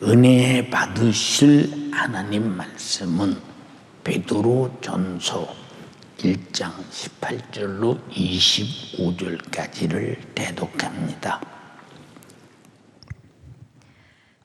은혜 받으실 하나님 말씀은 베드로전서 1장 18절로 25절까지를 대독합니다.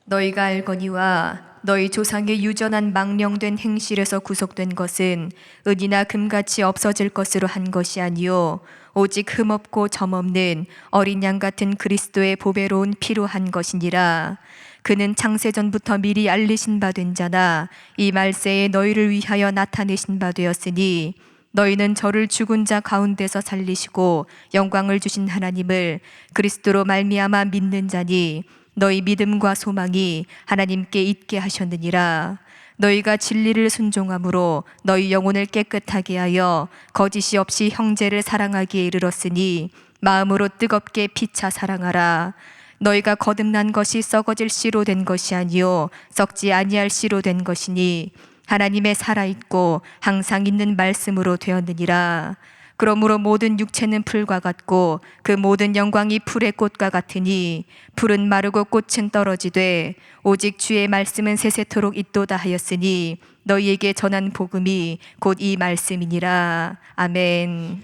너희가 알거니와 너희 조상의 유전한 망령된 행실에서 구속된 것은 은이나 금같이 없어질 것으로 한 것이 아니요 오직 흠없고 점없는 어린 양 같은 그리스도의 보배로운 피로 한 것이니라. 그는 창세전부터 미리 알리신 바 된 자나 이 말세에 너희를 위하여 나타내신 바 되었으니 너희는 저를 죽은 자 가운데서 살리시고 영광을 주신 하나님을 그리스도로 말미암아 믿는 자니 너희 믿음과 소망이 하나님께 있게 하셨느니라. 너희가 진리를 순종함으로 너희 영혼을 깨끗하게 하여 거짓이 없이 형제를 사랑하기에 이르렀으니 마음으로 뜨겁게 피차 사랑하라. 너희가 거듭난 것이 썩어질 씨로 된 것이 아니요 썩지 아니할 씨로 된 것이니 하나님의 살아있고 항상 있는 말씀으로 되었느니라. 그러므로 모든 육체는 풀과 같고 그 모든 영광이 풀의 꽃과 같으니 풀은 마르고 꽃은 떨어지되 오직 주의 말씀은 세세토록 있도다 하였으니 너희에게 전한 복음이 곧 이 말씀이니라. 아멘.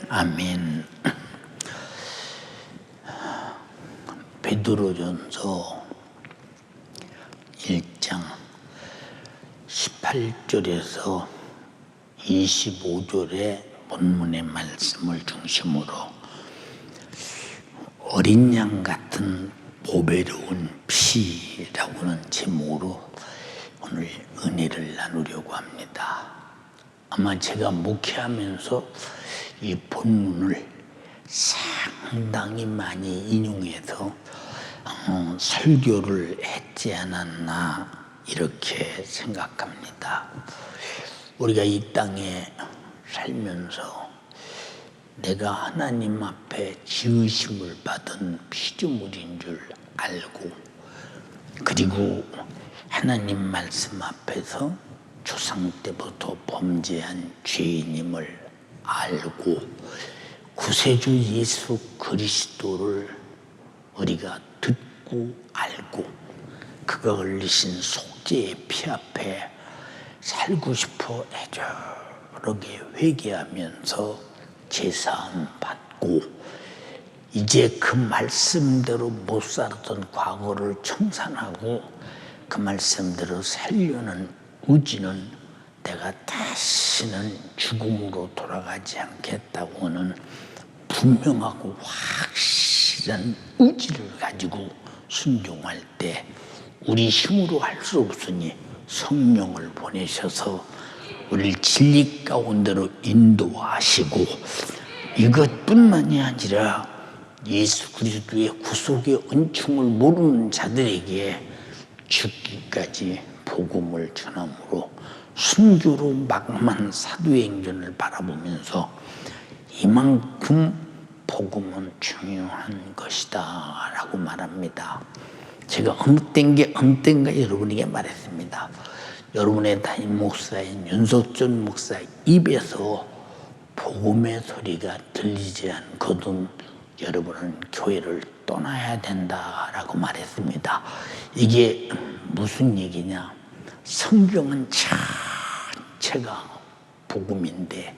아멘. 베드로전서 1장 18절에서 25절의 본문의 말씀을 중심으로 어린 양 같은 보배로운 피라고는 제목으로 오늘 은혜를 나누려고 합니다. 아마 제가 목회하면서 이 본문을 상당히 많이 인용해서 설교를 했지 않았나 이렇게 생각합니다. 우리가 이 땅에 살면서 내가 하나님 앞에 지으심을 받은 피조물인 줄 알고, 그리고 하나님 말씀 앞에서 조상 때부터 범죄한 죄인임을 알고 구세주 예수 그리스도를 우리가 듣고 알고 그가 흘리신 속죄의 피 앞에 살고 싶어 애절하게 회개하면서 제사함 받고 이제 그 말씀대로 못 살았던 과거를 청산하고 그 말씀대로 살려는 의지는 내가 다시는 죽음으로 돌아가지 않겠다고 하는 분명하고 확실한 의지를 가지고 순종할 때 우리 힘으로 할 수 없으니 성령을 보내셔서 우리를 진리 가운데로 인도하시고, 이것뿐만이 아니라 예수 그리스도의 구속의 은총을 모르는 자들에게 죽기까지 복음을 전함으로 순교로 마감한 사도행전을 바라보면서 이만큼 복음은 중요한 것이다 라고 말합니다. 제가 언젠가 여러분에게 말했습니다. 여러분의 담임 목사인 윤석준 목사 입에서 복음의 소리가 들리지 않거든 여러분은 교회를 떠나야 된다라고 말했습니다. 이게 무슨 얘기냐? 성경은 자체가 복음인데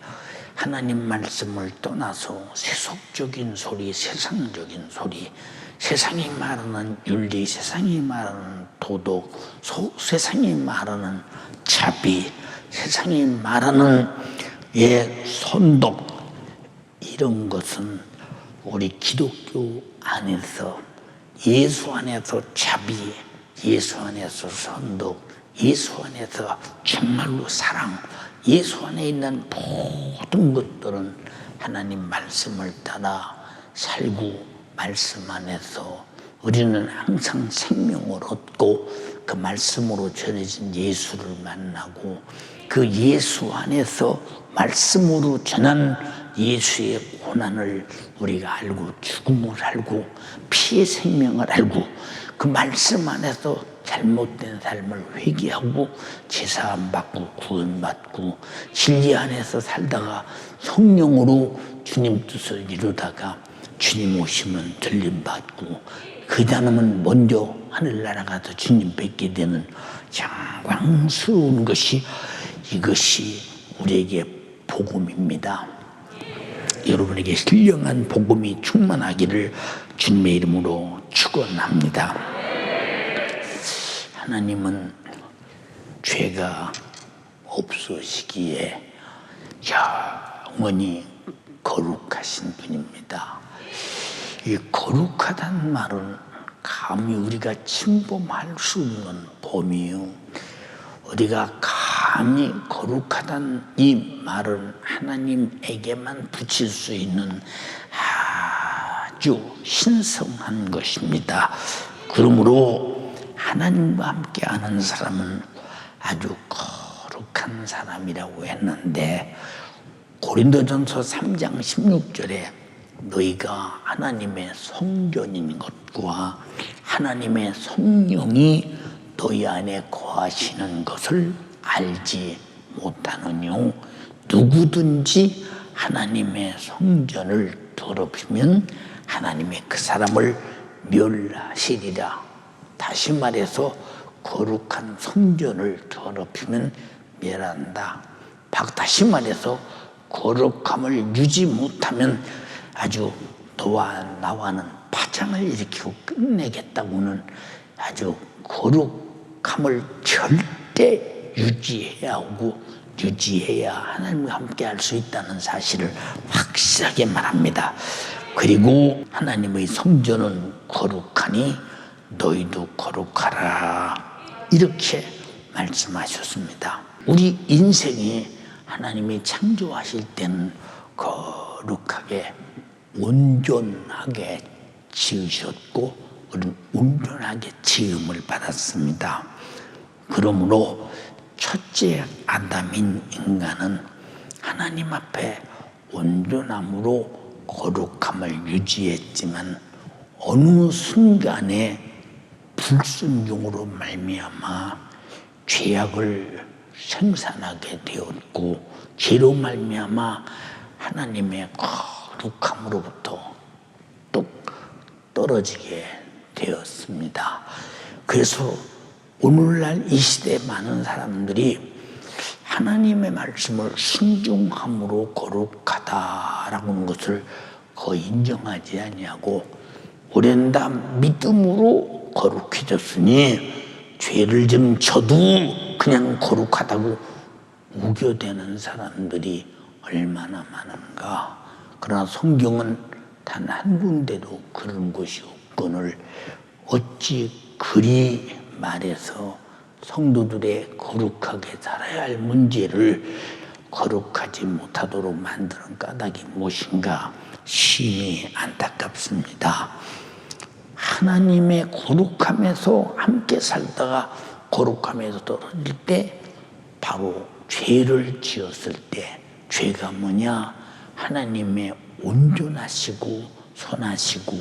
하나님 말씀을 떠나서 세속적인 소리, 세상적인 소리, 세상이 말하는 윤리, 세상이 말하는 도덕, 세상이 말하는 자비, 세상이 말하는 선덕, 이런 것은 우리 기독교 안에서 예수 안에서 자비, 예수 안에서 선덕, 예수 안에서 정말로 사랑, 예수 안에 있는 모든 것들은 하나님 말씀을 따라 살고 말씀 안에서 우리는 항상 생명을 얻고 그 말씀으로 전해진 예수를 만나고 그 예수 안에서 말씀으로 전한 예수의 고난을 우리가 알고 죽음을 알고 피의 생명을 알고 그 말씀 안에서 잘못된 삶을 회개하고 제사함 받고 구원받고 진리 안에서 살다가 성령으로 주님 뜻을 이루다가 주님 오시면 들림받고 그다음은 먼저 하늘나라 가서 주님 뵙게 되는 영광스러운 것이 이것이 우리에게 복음입니다. 여러분에게 신령한 복음이 충만하기를 주님의 이름으로 축원합니다. 하나님은 죄가 없으시기에 영원히 거룩하신 분입니다. 이 거룩하다는 말은 감히 우리가 침범할 수 없는 범위요. 우리가 감히 거룩하다는 이 말은 하나님에게만 붙일 수 있는 아주 신성한 것입니다. 그러므로 하나님과 함께하는 사람은 아주 거룩한 사람이라고 했는데 고린도전서 3장 16절에 너희가 하나님의 성전인 것과 하나님의 성령이 너희 안에 거하시는 것을 알지 못하느뇨. 누구든지 하나님의 성전을 더럽히면 하나님의 그 사람을 멸하시리라. 다시 말해서 거룩한 성전을 더럽히면 멸한다. 다시 말해서 거룩함을 유지 못하면 아주 너와 나와는 파장을 일으키고 끝내겠다고는 아주 거룩함을 절대 유지해야 하고 유지해야 하나님과 함께 할 수 있다는 사실을 확실하게 말합니다. 그리고 하나님의 성전은 거룩하니 너희도 거룩하라 이렇게 말씀하셨습니다. 우리 인생에 하나님이 창조하실 때는 거룩하게 온전하게 지으셨고 우리는 온전하게 지음을 받았습니다. 그러므로 첫째 아담인 인간은 하나님 앞에 온전함으로 거룩함을 유지했지만 어느 순간에 불순종으로 말미암아 죄악을 생산하게 되었고 죄로 말미암아 하나님의 거룩함으로부터 또 떨어지게 되었습니다. 그래서 오늘날 이 시대에 많은 사람들이 하나님의 말씀을 순종함으로 거룩하다라고 하는 것을 거의 인정하지 아니하고 우리는 다 믿음으로 거룩해졌으니 죄를 좀 져도 그냥 거룩하다고 우겨대는 사람들이 얼마나 많은가. 그러나 성경은 단 한 군데도 그런 것이 없거늘 어찌 그리 말해서 성도들의 거룩하게 살아야 할 문제를 거룩하지 못하도록 만드는 까닭이 무엇인가 심히 안타깝습니다. 하나님의 거룩함에서 함께 살다가 거룩함에서 떨어질 때 바로 죄를 지었을 때 죄가 뭐냐? 하나님의 온전하시고 선하시고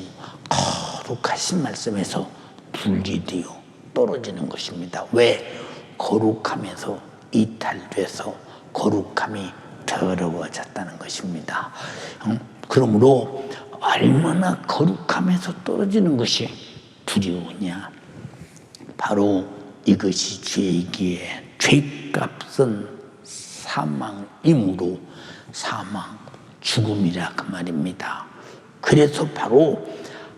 거룩하신 말씀에서 분리되어 떨어지는 것입니다. 왜? 거룩함에서 이탈돼서 거룩함이 더러워졌다는 것입니다. 그러므로 얼마나 거룩함에서 떨어지는 것이 두려우냐? 바로 이것이 죄이기에 죄값은 사망이므로 사망, 죽음이라 그 말입니다. 그래서 바로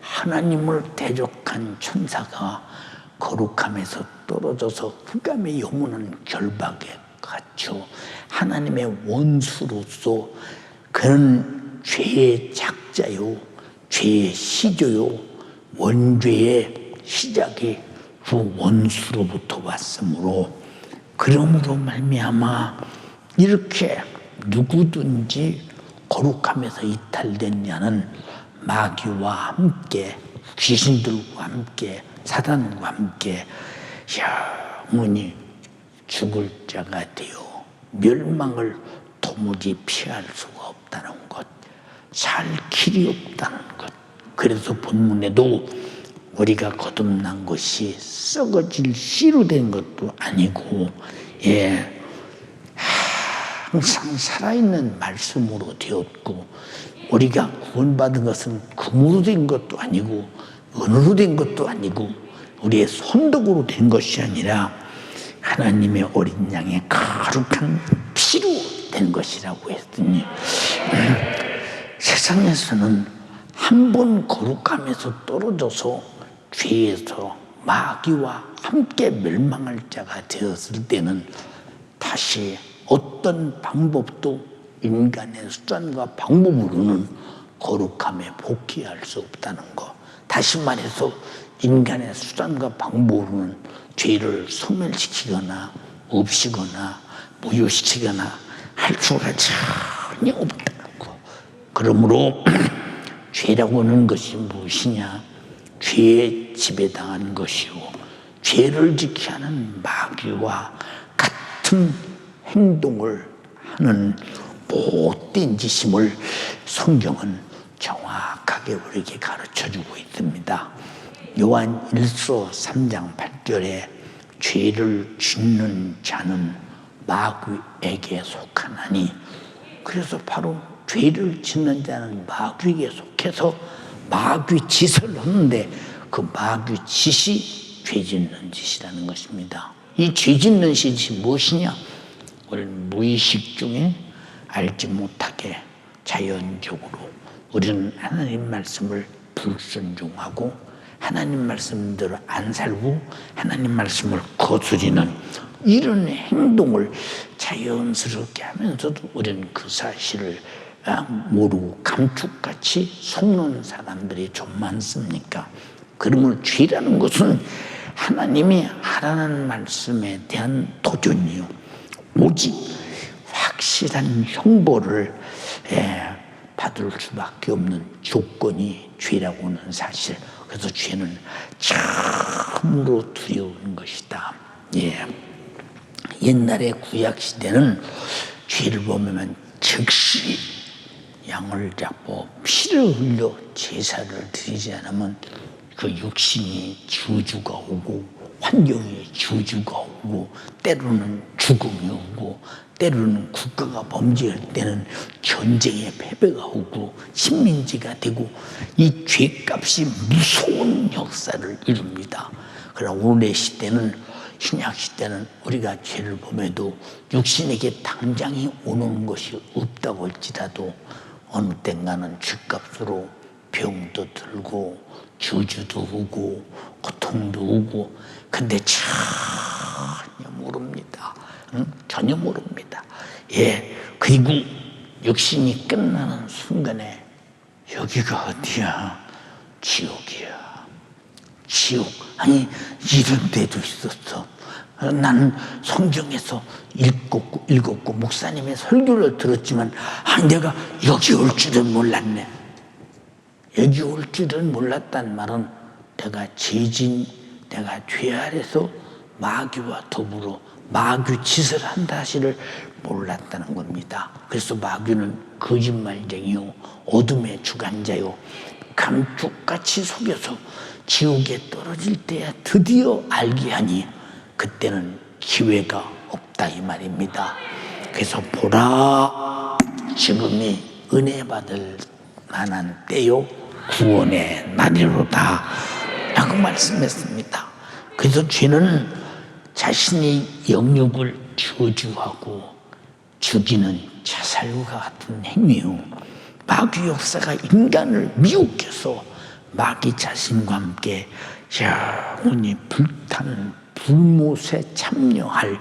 하나님을 대적한 천사가 거룩함에서 떨어져서 흑암의 영혼은 결박에 갇혀 하나님의 원수로서 그는 죄의 작자요, 죄의 시조요, 원죄의 시작이 그 원수로부터 왔으므로 그러므로 말미암아 이렇게 누구든지 거룩함에서 이탈된 자는 마귀와 함께 귀신들과 함께 사단과 함께 영원히 죽을 자가 되어 멸망을 도무지 피할 수가 없다는 것, 살 길이 없다는 것. 그래서 본문에도 우리가 거듭난 것이 썩어질 씨로 된 것도 아니고 항상 살아있는 말씀으로 되었고 우리가 구원받은 것은 금으로 된 것도 아니고 은으로 된 것도 아니고 우리의 손덕으로 된 것이 아니라 하나님의 어린 양의 거룩한 피로 된 것이라고 했더니 세상에서는 한 번 거룩함에서 떨어져서 죄에서 마귀와 함께 멸망할 자가 되었을 때는 다시 어떤 방법도 인간의 수단과 방법으로는 거룩함에 복귀할 수 없다는 것. 다시 말해서 인간의 수단과 방법으로는 죄를 소멸시키거나 없이거나 무효시키거나 할 수가 전혀 없다는 것. 그러므로 죄라고 하는 것이 무엇이냐? 죄에 지배당한 것이요, 죄를 지키게 하는 마귀와 같은 행동을 하는 못된 짓임을 성경은 정확하게 우리에게 가르쳐주고 있습니다. 요한 1서 3장 8절에 죄를 짓는 자는 마귀에게 속하나니, 그래서 바로 죄를 짓는 자는 마귀에게 속해서 마귀 짓을 하는데 그 마귀 짓이 죄 짓는 짓이라는 것입니다. 이 죄 짓는 짓이 무엇이냐? 우리는 무의식 중에 알지 못하게 자연적으로 우리는 하나님 말씀을 불순종하고 하나님 말씀대로 안 살고 하나님 말씀을 거스리는 이런 행동을 자연스럽게 하면서도 우리는 그 사실을 모르고 감축같이 속는 사람들이 좀 많습니까? 그러면 죄라는 것은 하나님이 하라는 말씀에 대한 도전이요, 오직 확실한 형벌을 받을 수밖에 없는 조건이 죄라고 하는 사실. 그래서 죄는 참으로 두려운 것이다. 옛날에 구약시대는 죄를 보면 즉시 양을 잡고 피를 흘려 제사를 드리지 않으면 그 육신이 저주가 오고 환경에 저주가 오고 때로는 죽음이 오고 때로는 국가가 범죄할 때는 전쟁의 패배가 오고 식민지가 되고 이 죄값이 무서운 역사를 이룹니다. 그러나 오늘의 시대는, 신약 시대는 우리가 죄를 범해도 육신에게 당장이 오는 것이 없다고 할지라도 어느 땐가는 죄값으로 병도 들고 저주도 오고 고통도 오고, 근데 전혀 모릅니다. 전혀 모릅니다. 그리고 육신이 끝나는 순간에 여기가 어디야? 지옥이야. 지옥. 아니, 이런 데도 있었어. 나는 성경에서 읽었고 목사님의 설교를 들었지만 내가 여기 올 줄은 몰랐네. 여기 올 줄은 몰랐단 말은 내가 죄진, 내가 죄 아래서 마귀와 더불어 마귀 짓을 한 사실을 몰랐다는 겁니다. 그래서 마귀는 거짓말쟁이요, 어둠의 주관자요, 감쪽같이 속여서 지옥에 떨어질 때야 드디어 알게 하니 그때는 기회가 없다 이 말입니다. 그래서 보라, 지금이 은혜 받을 만한 때요, 구원의 날이로다 라고 말씀했습니다. 그래서 죄는 자신의 영역을 저주하고 죽이는 자살과 같은 행위요, 마귀 역사가 인간을 미혹해서 마귀 자신과 함께 영원히 불타는 불못에 참여할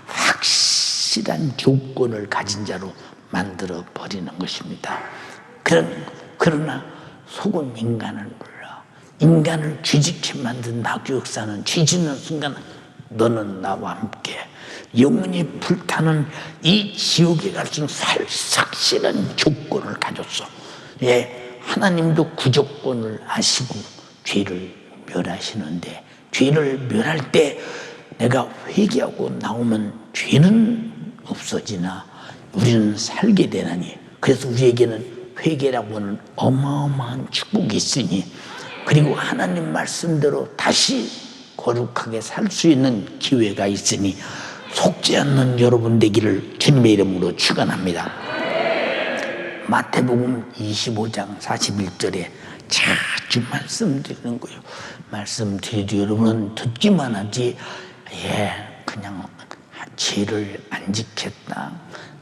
확실한 조건을 가진 자로 만들어 버리는 것입니다. 그러나 속은 인간을 몰라. 인간을 죄짓게 만든 마귀 역사는 죄 짓는 순간 너는 나와 함께 영원히 불타는 이 지옥에 갈 수 있는 확실한 조건을 가졌어. 하나님도 그 조건을 아시고 죄를 멸하시는데, 죄를 멸할 때 내가 회개하고 나오면 죄는 없어지나 우리는 살게 되나니, 그래서 우리에게는 회개라고 하는 어마어마한 축복이 있으니, 그리고 하나님 말씀대로 다시 거룩하게 살 수 있는 기회가 있으니 속지 않는 여러분 되기를 주님의 이름으로 축원합니다. 마태복음 25장 41절에 자주 말씀드리는 거예요. 말씀드려도 여러분은 듣기만 하지, 그냥 죄를 안 지켰다,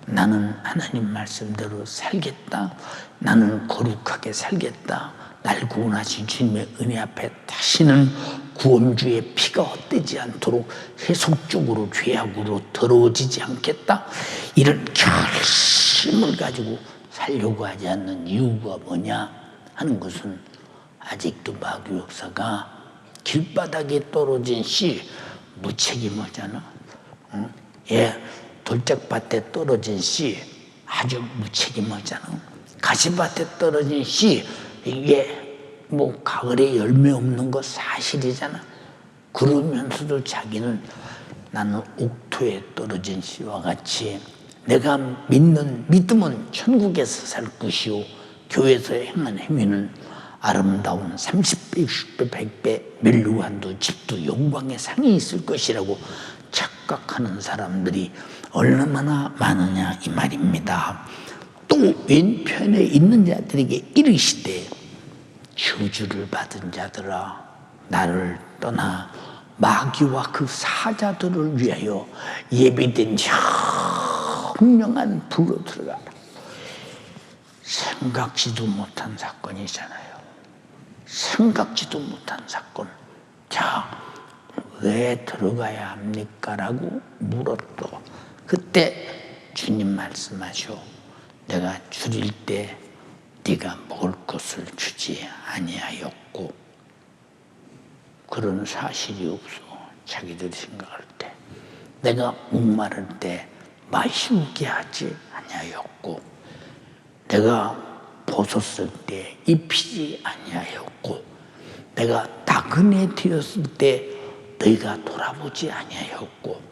나는 하나님 말씀대로 살겠다, 나는 거룩하게 살겠다, 날 구원하신 주님의 은혜 앞에 다시는 구원주의 피가 헛되지 않도록 계속적으로 죄악으로 더러워지지 않겠다, 이런 결심을 가지고 살려고 하지 않는 이유가 뭐냐 하는 것은, 아직도 마귀 역사가 길바닥에 떨어진 씨 무책임하잖아. 돌짝밭에 떨어진 씨 아주 무책임하잖아. 가시밭에 떨어진 씨, 이게 뭐 가을에 열매 없는 거 사실이잖아. 그러면서도 자기는 나는 옥토에 떨어진 씨와 같이 내가 믿는 믿음은 천국에서 살 것이요 교회에서 행한 행위는 아름다운 30배, 60배, 100배 멸류관도 집도 영광의 상이 있을 것이라고 착각하는 사람들이 얼마나 많으냐 이 말입니다. 또 왼편에 있는 자들에게 이르시되, 저주를 받은 자들아, 나를 떠나 마귀와 그 사자들을 위하여 예비된 현명한 불로 들어가라. 생각지도 못한 사건이잖아요. 생각지도 못한 사건. 자, 왜 들어가야 합니까? 라고 물었더. 그때 주님 말씀하셔. 내가 줄일 때 네가 먹을 것을 주지 아니하였고, 그런 사실이 없어. 자기들이 생각할 때 내가 목마를 때 마시우게 하지 아니하였고, 내가 벗었을 때 입히지 아니하였고, 내가 나그네 되었을 때 너희가 돌아보지 아니하였고,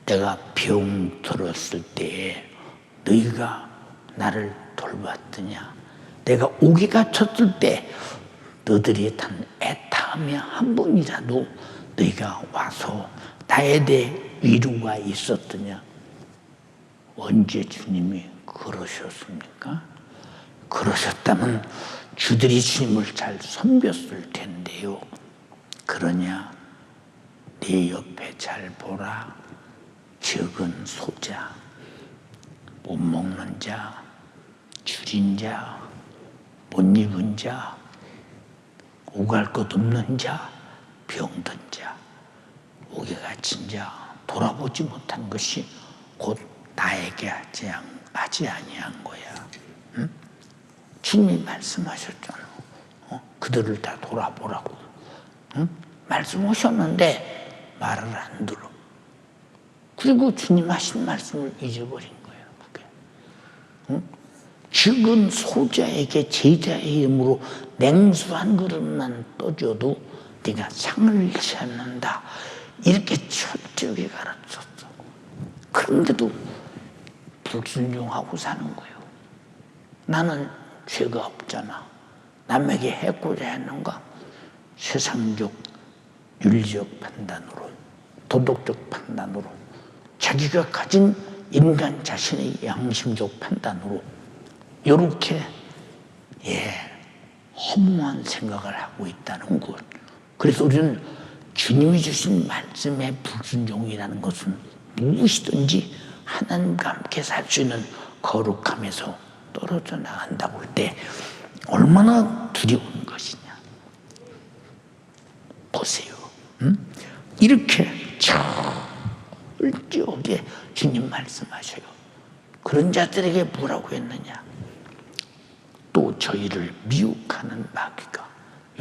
내가 병 들었을 때에 너희가 나를 돌봤더냐, 내가 옥에 갇혔을 때 너희들이 탄 애타함이 한 번이라도 너희가 와서 나에 대해 위로가 있었더냐. 언제 주님이 그러셨습니까? 그러셨다면 주들이 주님을 잘 섬겼을 텐데요. 그러냐? 네 옆에 잘 보라. 적은 소자, 못 먹는 자, 줄인 자, 못 입은 자, 오갈 것 없는 자, 병든 자, 옥에 갇힌 자, 돌아보지 못한 것이 곧 나에게 하지 아니한 거야. 응? 주님이 말씀하셨잖아. 그들을 다 돌아보라고. 응? 말씀하셨는데 말을 안 들어. 그리고 주님 하신 말씀을 잊어버린 거예요. 그게. 응? 죽은 소자에게 제자의 이름으로 냉수 한 그릇만 떠줘도 네가 상을 잃지 않는다. 이렇게 철저하게 가르쳤어. 그런데도 불순종하고 사는 거예요. 나는 죄가 없잖아. 남에게 해코자 했는가? 세상적, 윤리적 판단으로, 도덕적 판단으로, 자기가 가진 인간 자신의 양심적 판단으로 이렇게 허무한 생각을 하고 있다는 것. 그래서 우리는 주님이 주신 말씀의 불순종이라는 것은 무엇이든지 하나님과 함께 살 수 있는 거룩함에서 떨어져 나간다고 할 때 얼마나 두려운 것이냐. 보세요. 응? 이렇게 철저하게 주님 말씀하셔요. 그런 자들에게 뭐라고 했느냐. 또 저희를 미혹하는 마귀가,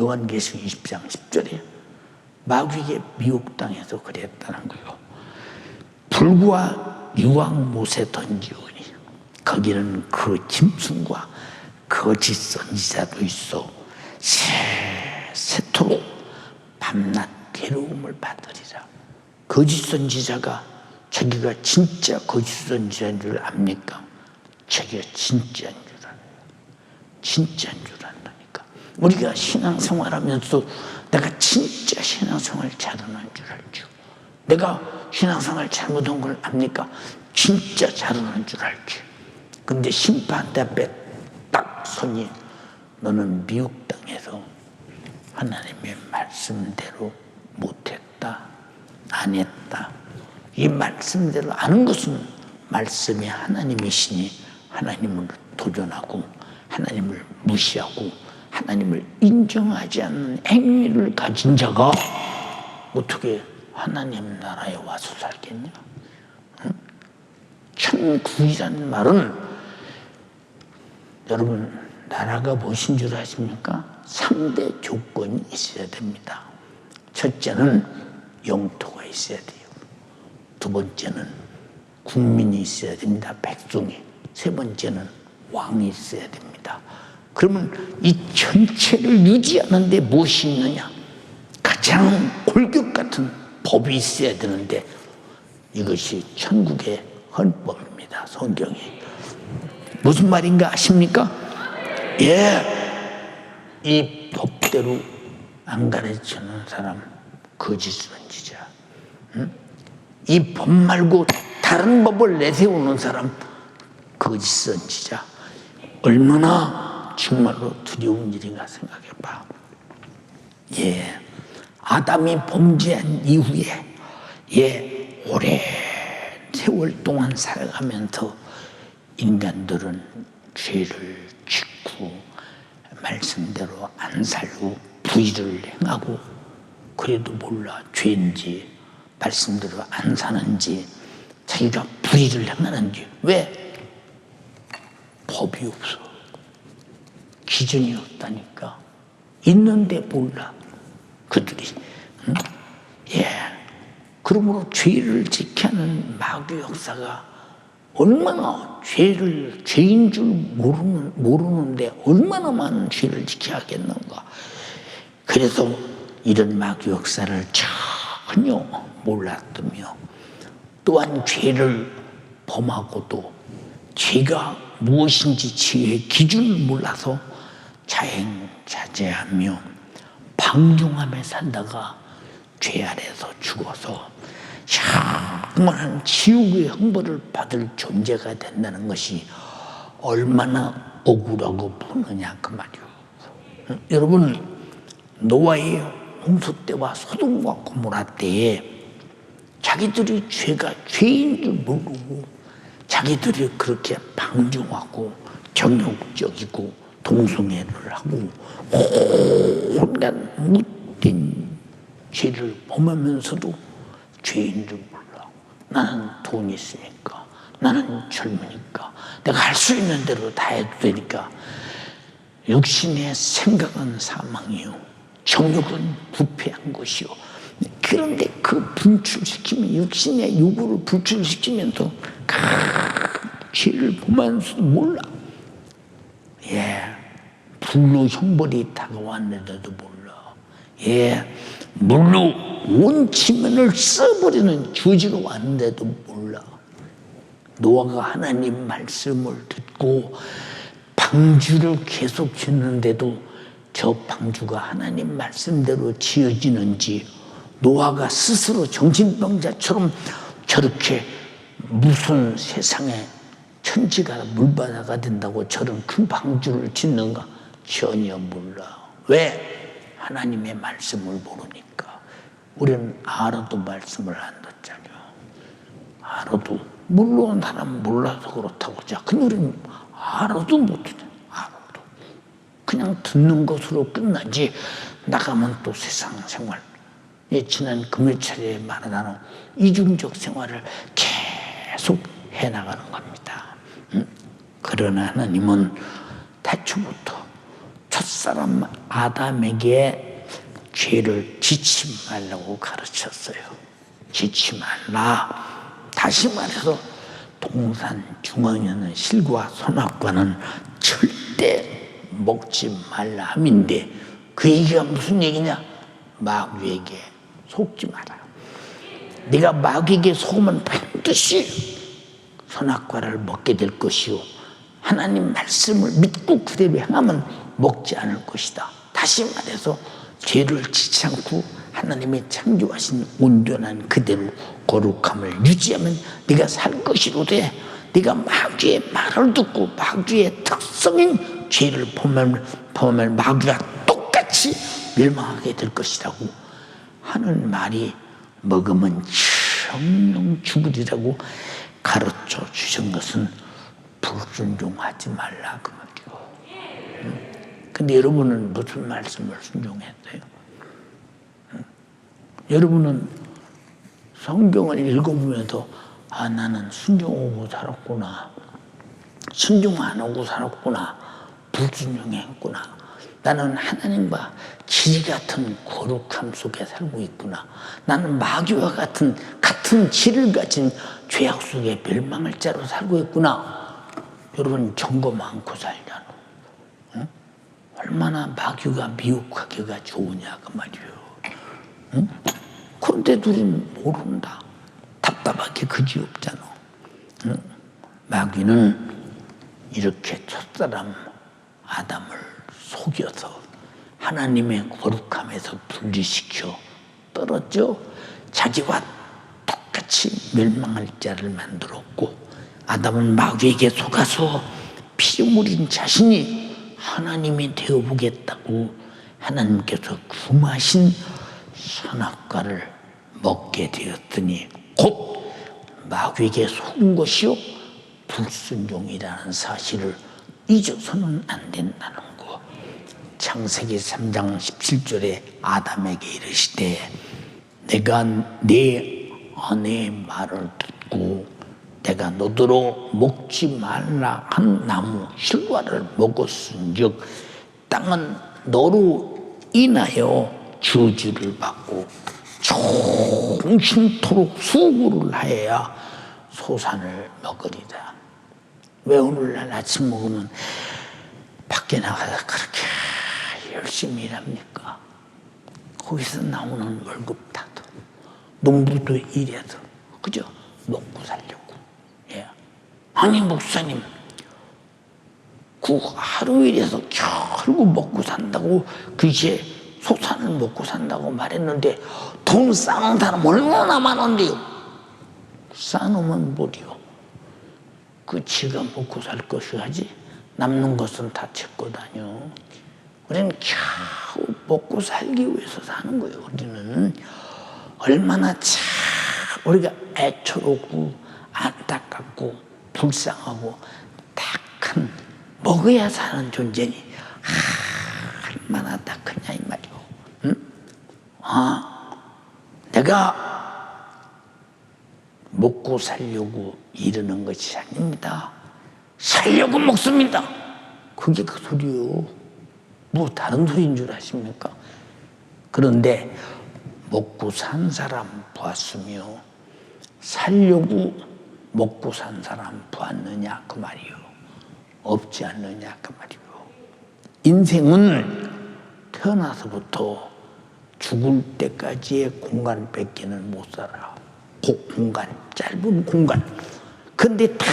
요한계시록 20장 10절에 마귀에게 미혹당해서 그랬다는 거예요. 불과 유황못에 던지오니 거기는 그 짐승과 거짓 선지자도 있어 세세토록 밤낮 괴로움을 받으리라. 거짓 선지자가 자기가 진짜 거짓 선지자인 줄 압니까? 자기가 진짜인 줄 알아요. 진짜인 줄 안다니까. 우리가 신앙생활하면서 내가 진짜 신앙생활 잘하는 줄 알죠. 내가 신앙생활 잘못한 걸 압니까? 진짜 잘하는 줄 알지. 근데 심판대 앞에 딱 서니 너는 미국 땅에서 하나님의 말씀대로 못했다, 안 했다. 이 말씀대로 아는 것은 말씀이 하나님이시니 하나님을 도전하고 하나님을 무시하고 하나님을 인정하지 않는 행위를 가진 자가 어떻게 하나님 나라에 와서 살겠냐? 천국이라는 말은 여러분 나라가 무엇인 줄 아십니까? 3대 조건이 있어야 됩니다. 첫째는 영토가 있어야 돼요. 두 번째는 국민이 있어야 됩니다. 백성이. 세 번째는 왕이 있어야 됩니다. 그러면 이 전체를 유지하는 데 무엇이 있느냐? 가장 골격 같은 법이 있어야 되는데 이것이 천국의 헌법입니다. 성경이. 무슨 말인가 아십니까? 이 법대로 안 가르치는 사람 거짓 선지자. 이 법 말고 다른 법을 내세우는 사람 거짓 선지자. 얼마나 정말로 두려운 일인가 생각해봐. 아담이 범죄한 이후에 오랜 세월 동안 살아가면서 인간들은 죄를 짓고 말씀대로 안 살고 불의를 행하고 그래도 몰라 죄인지 말씀대로 안 사는지 자기가 불의를 행하는지. 왜? 법이 없어. 기준이 없다니까. 있는데 몰라 그들이. 그러므로 죄를 지켜야 하는 마귀 역사가 얼마나 죄인 줄 모르는데 얼마나 많은 죄를 지켜야 하겠는가. 그래서 이런 마귀 역사를 전혀 몰랐다며 또한 죄를 범하고도 죄가 무엇인지 죄의 기준을 몰라서 자행자제하며 방종하며 살다가 죄 아래서 죽어서 영원한 지옥의 형벌을 받을 존재가 된다는 것이 얼마나 억울하고 보느냐 그 말이요. 여러분 노아의 홍수 때와 소돔과 고모라 때에 자기들이 죄가 죄인 줄 모르고 자기들이 그렇게 방종하고 정욕적이고 동성애를 하고 온갖 못된 죄를 범하면서도 죄인 줄 몰라. 나는 돈이 있으니까, 나는 젊으니까, 내가 할 수 있는 대로 다 해도 되니까. 육신의 생각은 사망이요, 정욕은 부패한 것이요. 그런데 그 분출시키면, 육신의 요구를 분출시키면서 죄를 범하면서도 몰라. 불로 형벌이 다가왔는데도 몰라. 물로 온 지면을 써버리는 주지가 왔는데도 몰라. 노아가 하나님 말씀을 듣고 방주를 계속 짓는데도 저 방주가 하나님 말씀대로 지어지는지, 노아가 스스로 정신병자처럼 저렇게 무슨 세상에 천지가 물바다가 된다고 저런 큰 방주를 짓는가 전혀 몰라. 왜? 하나님의 말씀을 모르니까. 우리는 알아도 말씀을 안 듣잖아요. 알아도 물론 사람 몰라서 그렇다고 하자. 근데 우리는 알아도 못 듣잖아요. 알아도 그냥 듣는 것으로 끝나지. 나가면 또 세상 생활, 지난 금요일에 말하는 이중적 생활을 계속 해나가는 겁니다. 그러나 하나님은 태초부터 첫사람 아담에게 죄를 짓지 말라고 가르쳤어요. 짓지 말라. 다시 말해서 동산 중앙에 있는 실과 선악과는 절대 먹지 말라 함인데, 그 얘기가 무슨 얘기냐? 마귀에게 속지 마라. 네가 마귀에게 속으면 반드시 선악과를 먹게 될 것이요, 하나님 말씀을 믿고 그대로 행하면 먹지 않을 것이다. 다시 말해서 죄를 짓지 않고 하나님의 창조하신 온전한 그대로 거룩함을 유지하면 네가 살 것이로되, 네가 마귀의 말을 듣고 마귀의 특성인 죄를 범하면 보면 마귀가 똑같이 멸망하게 될 것이라고 하는 말이 먹으면 정령 죽으리라고 가르쳐 주신 것은 불순종하지 말라 그 말이요. 근데 여러분은 무슨 말씀을 순종했어요? 여러분은 성경을 읽어보면서 나는 순종하고 살았구나, 순종 안 하고 살았구나, 불순종했구나, 나는 하나님과 질 같은 거룩함 속에 살고 있구나, 나는 마귀와 같은 질을 가진 죄악 속에 멸망할 자로 살고 있구나. 여러분 점검 않고 살잖아. 응? 얼마나 마귀가 미혹하기가 좋으냐 그 말이에요. 응? 그런데도 모른다. 답답하게 그지없잖아. 응? 마귀는 이렇게 첫사람 아담을 속여서 하나님의 거룩함에서 분리시켜 떨어져 자기와 똑같이 멸망할 자를 만들었고, 아담은 마귀에게 속아서 피 흘린 자신이 하나님이 되어보겠다고 하나님께서 금하신 선악과를 먹게 되었더니 곧 마귀에게 속은 것이요 불순종이라는 사실을 잊어서는 안 된다는 거. 창세기 3장 17절에 아담에게 이르시되 내가 내 아내의 말을 듣고 내가 너더러 먹지 말라 한 나무 실과를 먹었은즉 땅은 너로 인하여 저주를 받고 종신토록 수고를 하여야 소산을 먹으리다. 왜 오늘날 아침 먹으면 밖에 나가서 그렇게 열심히 일합니까? 거기서 나오는 월급 다도 농부도 일해서 그죠? 먹고 살려고. 예. 아니 목사님 그 하루 일해서 결국 먹고 산다고 그게 소산을 먹고 산다고 말했는데 돈 쌓은 사람 얼마나 많은데요. 쌓으면 뭐리요? 그 지가 먹고 살 것이 하지 남는 것은 다 제 거다뇨. 우리는 겨우 먹고 살기 위해서 사는 거예요. 우리는 얼마나 참 우리가 애처롭고 안타깝고 불쌍하고 딱한 먹어야 사는 존재니 얼마나 딱하냐 이 말이오. 응? 내가 먹고 살려고 이러는 것이 아닙니다. 살려고 먹습니다. 그게 그 소리요. 뭐 다른 소리인 줄 아십니까? 그런데 먹고 산 사람 보았으며 살려고 먹고 산 사람 보았느냐 그 말이요. 없지 않느냐 그 말이요. 인생은 태어나서부터 죽을 때까지의 공간 뺏기는 못 살아. 공간, 짧은 공간. 근데 다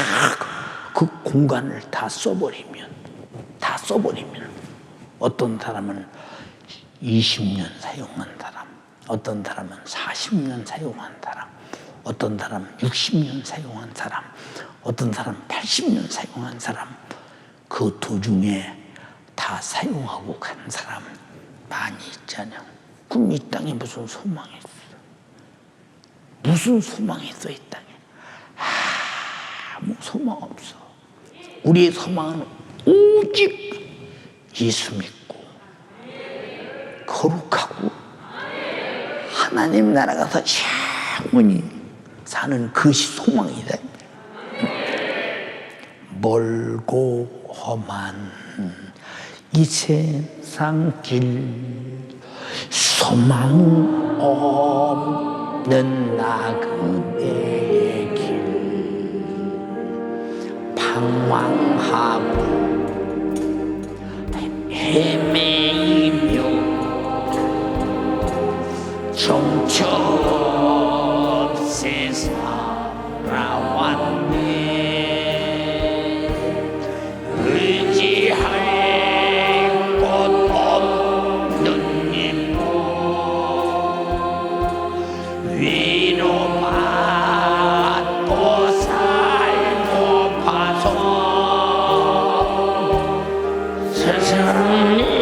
그 공간을 다 써버리면 어떤 사람은 20년 사용한 사람, 어떤 사람은 40년 사용한 사람, 어떤 사람은 60년 사용한 사람, 어떤 사람은 80년 사용한 사람, 그 도중에 다 사용하고 간 사람 많이 있잖아요. 그럼 이 땅에 무슨 소망이 있어? 무슨 소망이 있어 이 땅에? 아무 소망 없어. 우리의 소망은 오직 예수 믿고 거룩하고 하나님 나라 가서 영원히 사는 그것이 소망이다. 멀고 험한 이 세상 길 소망 없는 나 그대의 길 방황하고 헤매이며 정처없이 살아왔네. 의지할 곳 없는 일 위로받고 살고 봐서 세상이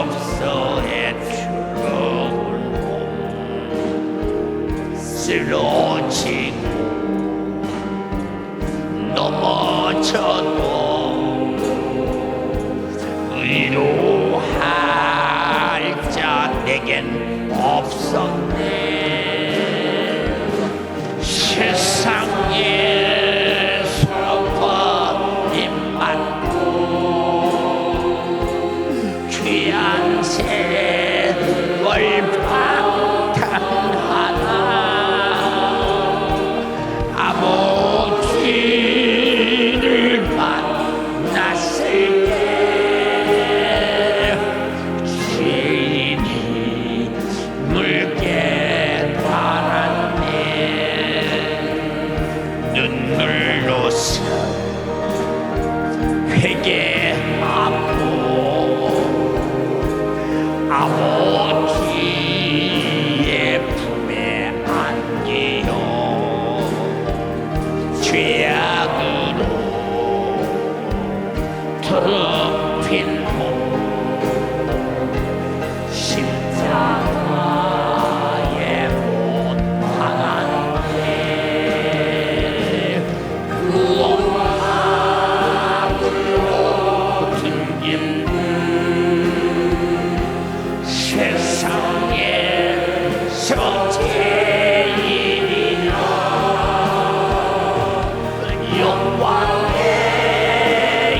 없어의 추러운 몸 쓰러지고 넘어져도 위로할 자 내겐 없었네. 세상에서 버림받고 귀한 세월 방탕하나 아버지를 만났을 때 죄인이 물게 달았네. 눈물로서 회개하고 아버지의 품에 안기요. 죄악으로 더럽힌 몸 십자가에 못 박았네. 구원함으로 등긴 세상에서 제일이라 영광의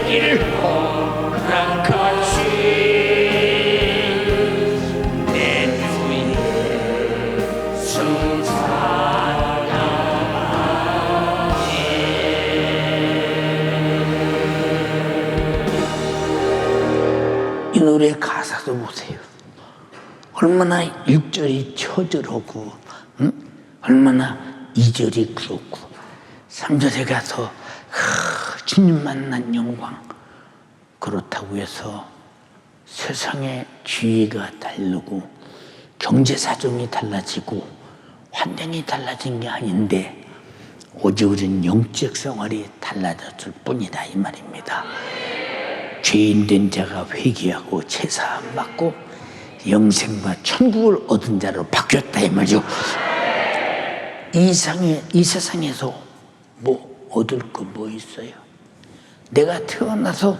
길 호랑같이 내 주위에 이 노래 가사도 보세요. 얼마나 1절이 처절하고 얼마나 2절이 그렇고 3절에 가서 주님 만난 영광. 그렇다고 해서 세상의 지위가 다르고 경제 사정이 달라지고 환경이 달라진 게 아닌데 오직 우리는 영적 생활이 달라졌을 뿐이다 이 말입니다. 죄인 된 자가 회개하고 제사함 받고 영생과 천국을 얻은 자로 바뀌었다 이 말이죠. 이 세상에서 뭐 얻을 거 뭐 있어요? 내가 태어나서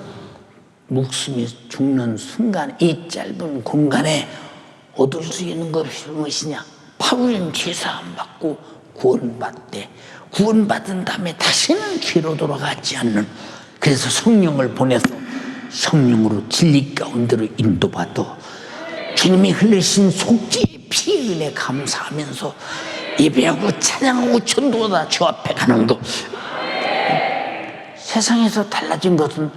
목숨이 죽는 순간 이 짧은 공간에 얻을 수 있는 것이 무엇이냐? 바울은 제사함 받고 구원받대. 구원받은 다음에 다시는 죄로 돌아가지 않는, 그래서 성령을 보내서 성령으로 진리 가운데로 인도받아 주님이 흘리신 속죄의 피의 은혜 감사하면서 예배하고 찬양하고 전도하다 주 앞에 가는 것. 세상에서 달라진 것은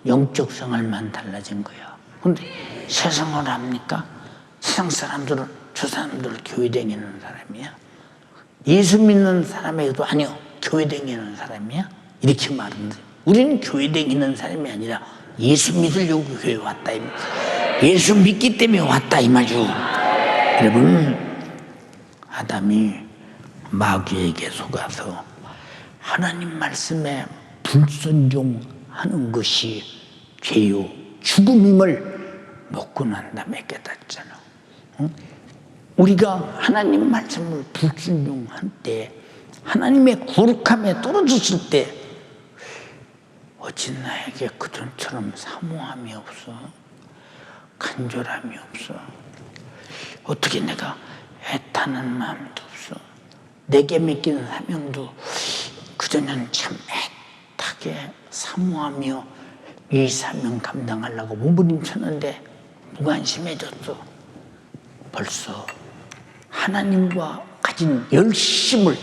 영적 생활만 달라진 거야. 근데 세상을 합니까? 세상 사람들은 저 사람들 교회 다니는 사람이야? 예수 믿는 사람에게도 아니요 교회 다니는 사람이야? 이렇게 말하는데 우리는 교회 다니는 사람이 아니라 예수 믿으려고 교회 왔다 이 말. 예수 믿기 때문에 왔다 이 말이죠. 여러분, 아담이 마귀에게 속아서 하나님 말씀에 불순종하는 것이 죄요 죽음임을 먹고 난 다음에 깨닫잖아. 응? 우리가 하나님 말씀을 불순종할 때, 하나님의 거룩함에 떨어졌을 때 어찌 나에게 그전처럼 사모함이 없어, 간절함이 없어, 어떻게 내가 애타는 마음도 없어, 내게 맡기는 사명도 그전엔 참 애타게 사모하며 이 사명 감당하려고 몸부림쳤는데 무관심해졌어. 벌써 하나님과 가진 열심을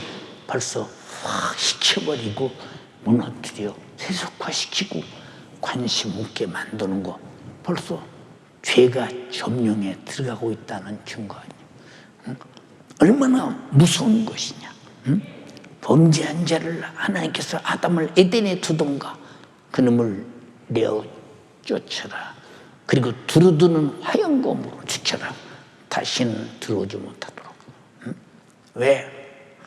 벌써 확 식혀버리고 무너뜨려 세속화시키고 관심 없게 만드는 거, 벌써 죄가 점령에 들어가고 있다는 증거 아니야. 응? 얼마나 무서운 것이냐. 응? 범죄한 자를 하나님께서 아담을 에덴에 두던가 그놈을 내어 쫓아라. 그리고 두루드는 화영검으로 지켜라. 다시는 들어오지 못하도록. 응? 왜?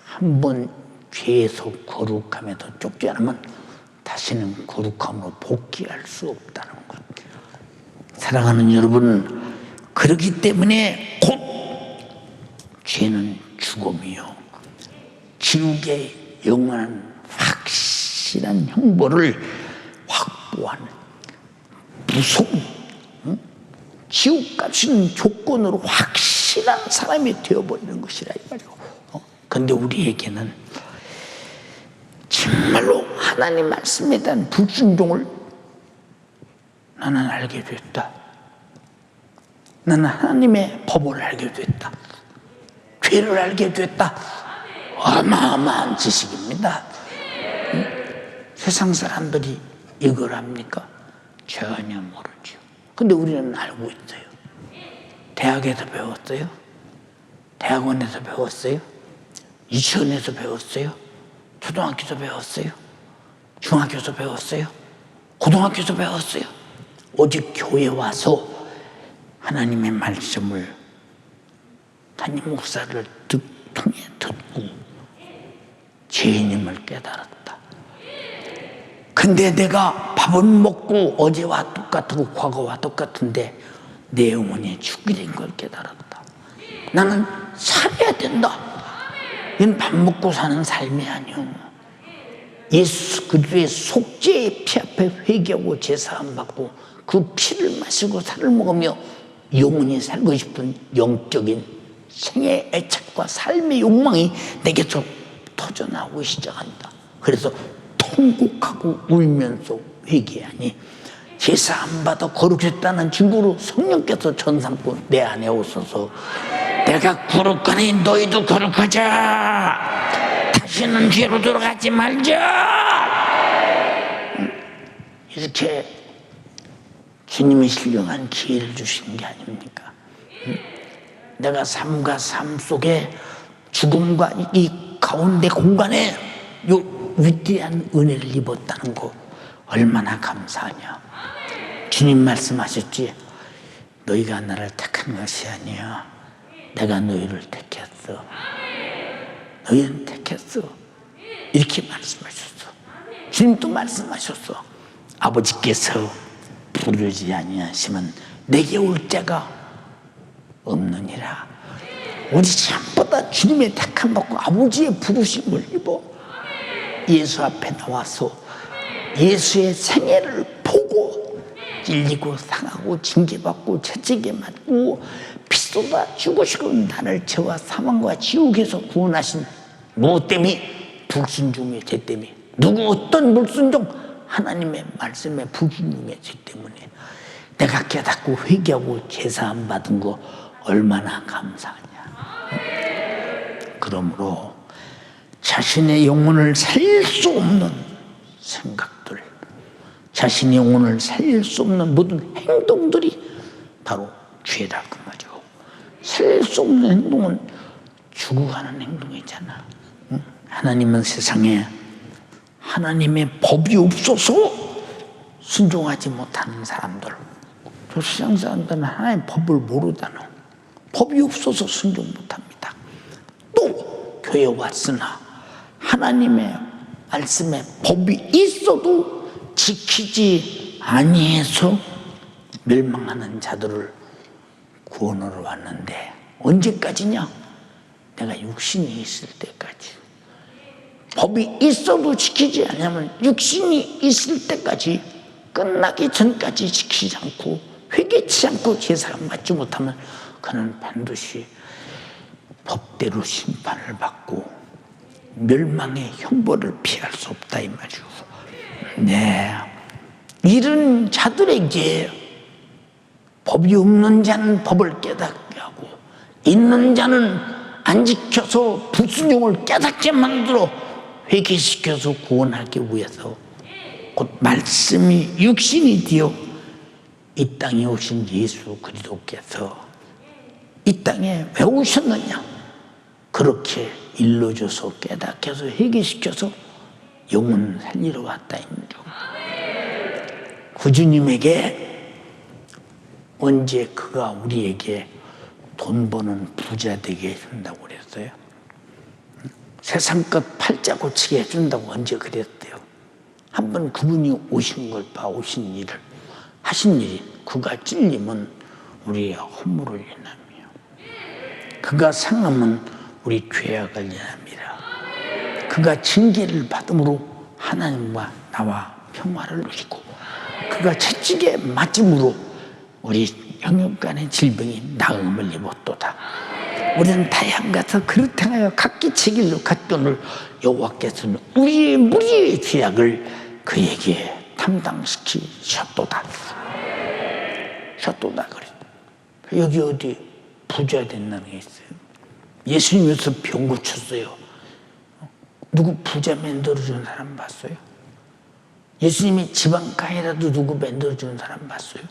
한 번 죄에서 거룩함에서 쫓겨나면 다시는 거룩함으로 복귀할 수 없다는 것. 사랑하는 여러분, 그렇기 때문에 곧 죄는 죽음이요 지옥의 영원한 확실한 형벌을 확보하는 무서운 지옥 값이는 조건으로 확실한 사람이 되어버리는 것이라 이 말이오. 그런데 우리에게는 정말로 하나님 말씀에 대한 불순종을 나는 알게 됐다. 나는 하나님의 법을 알게 됐다. 죄를 알게 됐다. 어마어마한 지식입니다. 세상 사람들이 이걸 합니까? 전혀 모르죠. 근데 우리는 알고 있어요. 대학에서 배웠어요? 대학원에서 배웠어요? 유치원에서 배웠어요? 초등학교에서 배웠어요? 중학교에서 배웠어요? 고등학교에서 배웠어요? 오직 교회 와서 하나님의 말씀을 담임 목사를 통해 듣고 죄인임을 깨달았다. 근데 내가 밥은 먹고 어제와 똑같고 과거와 똑같은데 내 영혼이 죽게 된 걸 깨달았다. 나는 살아야 된다. 이건 밥 먹고 사는 삶이 아니오. 예수 그리스도의 속죄의 피 앞에 회개하고 제사함 받고 그 피를 마시고 살을 먹으며 영원히 살고 싶은 영적인 생의 애착과 삶의 욕망이 내게서 터져나오기 시작한다. 그래서 통곡하고 울면서 회개하니 제사 안 받아 거룩했다는 증거로 성령께서 전삼고 내 안에 오셔서 내가 거룩하니 너희도 거룩하자. 다시는 죄로 돌아가지 말자. 이렇게 주님이 신령한 기회를 주신 게 아닙니까? 내가 삶과 삶 속에 죽음과 이 가운데 공간에 요 위대한 은혜를 입었다는 거 얼마나 감사하냐. 주님 말씀하셨지. 너희가 나를 택한 것이 아니야. 내가 너희를 택했어. 너희는 택했어. 이렇게 말씀하셨어. 주님도 말씀하셨어. 아버지께서 부르지 아니하시면 내게 올 자가 없느니라. 우리 전부다 주님의 택함 받고 아버지의 부르심을 입어 예수 앞에 나와서 예수의 생애를 보고 찔리고 상하고 징계받고 채찍에 맞고 피쏟아 죽으시고 나를 죄와 사망과 지옥에서 구원하신 무엇 때문에? 불순종의 죄 때문에. 누구 어떤 불순종? 하나님의 말씀에 불순종의 죄 때문에. 내가 깨닫고 회개하고 제사함 받은 거 얼마나 감사하냐. 그러므로 자신의 영혼을 살릴 수 없는 생각들, 자신의 영혼을 살릴 수 없는 모든 행동들이 바로 죄다 그 말이죠. 살릴 수 없는 행동은 죽어가는 행동이잖아. 하나님은 세상에 하나님의 법이 없어서 순종하지 못하는 사람들, 저 세상 사람들은 하나님의 법을 모르다는, 법이 없어서 순종 못합니다. 또 교회 왔으나 하나님의 말씀에 법이 있어도 지키지 아니해서 멸망하는 자들을 구원하러 왔는데 언제까지냐? 내가 육신이 있을 때까지. 법이 있어도 지키지 않으면 육신이 있을 때까지, 끝나기 전까지 지키지 않고 회개치 않고 제사가 맞지 못하면 그는 반드시 법대로 심판을 받고 멸망의 형벌을 피할 수 없다 이 말이죠. 네, 이런 자들에게 법이 없는 자는 법을 깨닫게 하고 있는 자는 안 지켜서 불순종을 깨닫게 만들어 회개시켜서 구원하기 위해서 곧 말씀이 육신이 되어 이 땅에 오신 예수 그리스도께서 이 땅에 왜 오셨느냐? 그렇게 일러줘서 깨닫게 해서 회개시켜서 영혼을 살리러 왔다 입니다. 그 주님에게 언제 그가 우리에게 돈 버는 부자 되게 해준다고 그랬어요? 세상 것 팔자 고치게 해준다고 언제 그랬대요? 한번 그분이 오신 걸 봐, 오신 일을. 하신 일이 그가 찔림은 우리의 허물을 인함이요 그가 상함은 우리 죄악을 인함이라. 그가 징계를 받음으로 하나님과 나와 평화를 누리고 그가 채찍에 맞음으로 우리 영육 간의 질병이 나음을 입었도다. 우리는 다양 같아 그릇 행하여 각기 책일로 갔거늘 여호와께서는 우리의 무리의 죄악을 그에게 담당시키셨도다. 셨도다 그래. 여기 어디 부자 된다는 게 있어요. 예수님께서 병 고쳤어요. 누구 부자 만들어주는 사람 봤어요? 예수님이 지방간이라도 누구 만들어주는 사람 봤어요?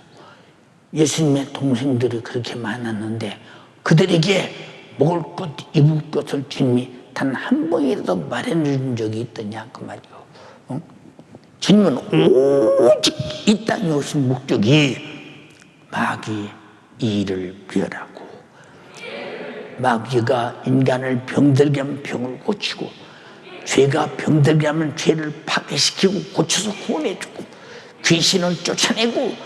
예수님의 동생들이 그렇게 많았는데 그들에게 먹을 것, 입을 것을 주님이 단 한 번이라도 마련해 준 적이 있더냐 그 말이요. 주님은 오직 이 땅에 오신 목적이 마귀의 일을 멸하고 마귀가 인간을 병들게 하면 병을 고치고 죄가 병들게 하면 죄를 파괴시키고 고쳐서 구원해주고 귀신을 쫓아내고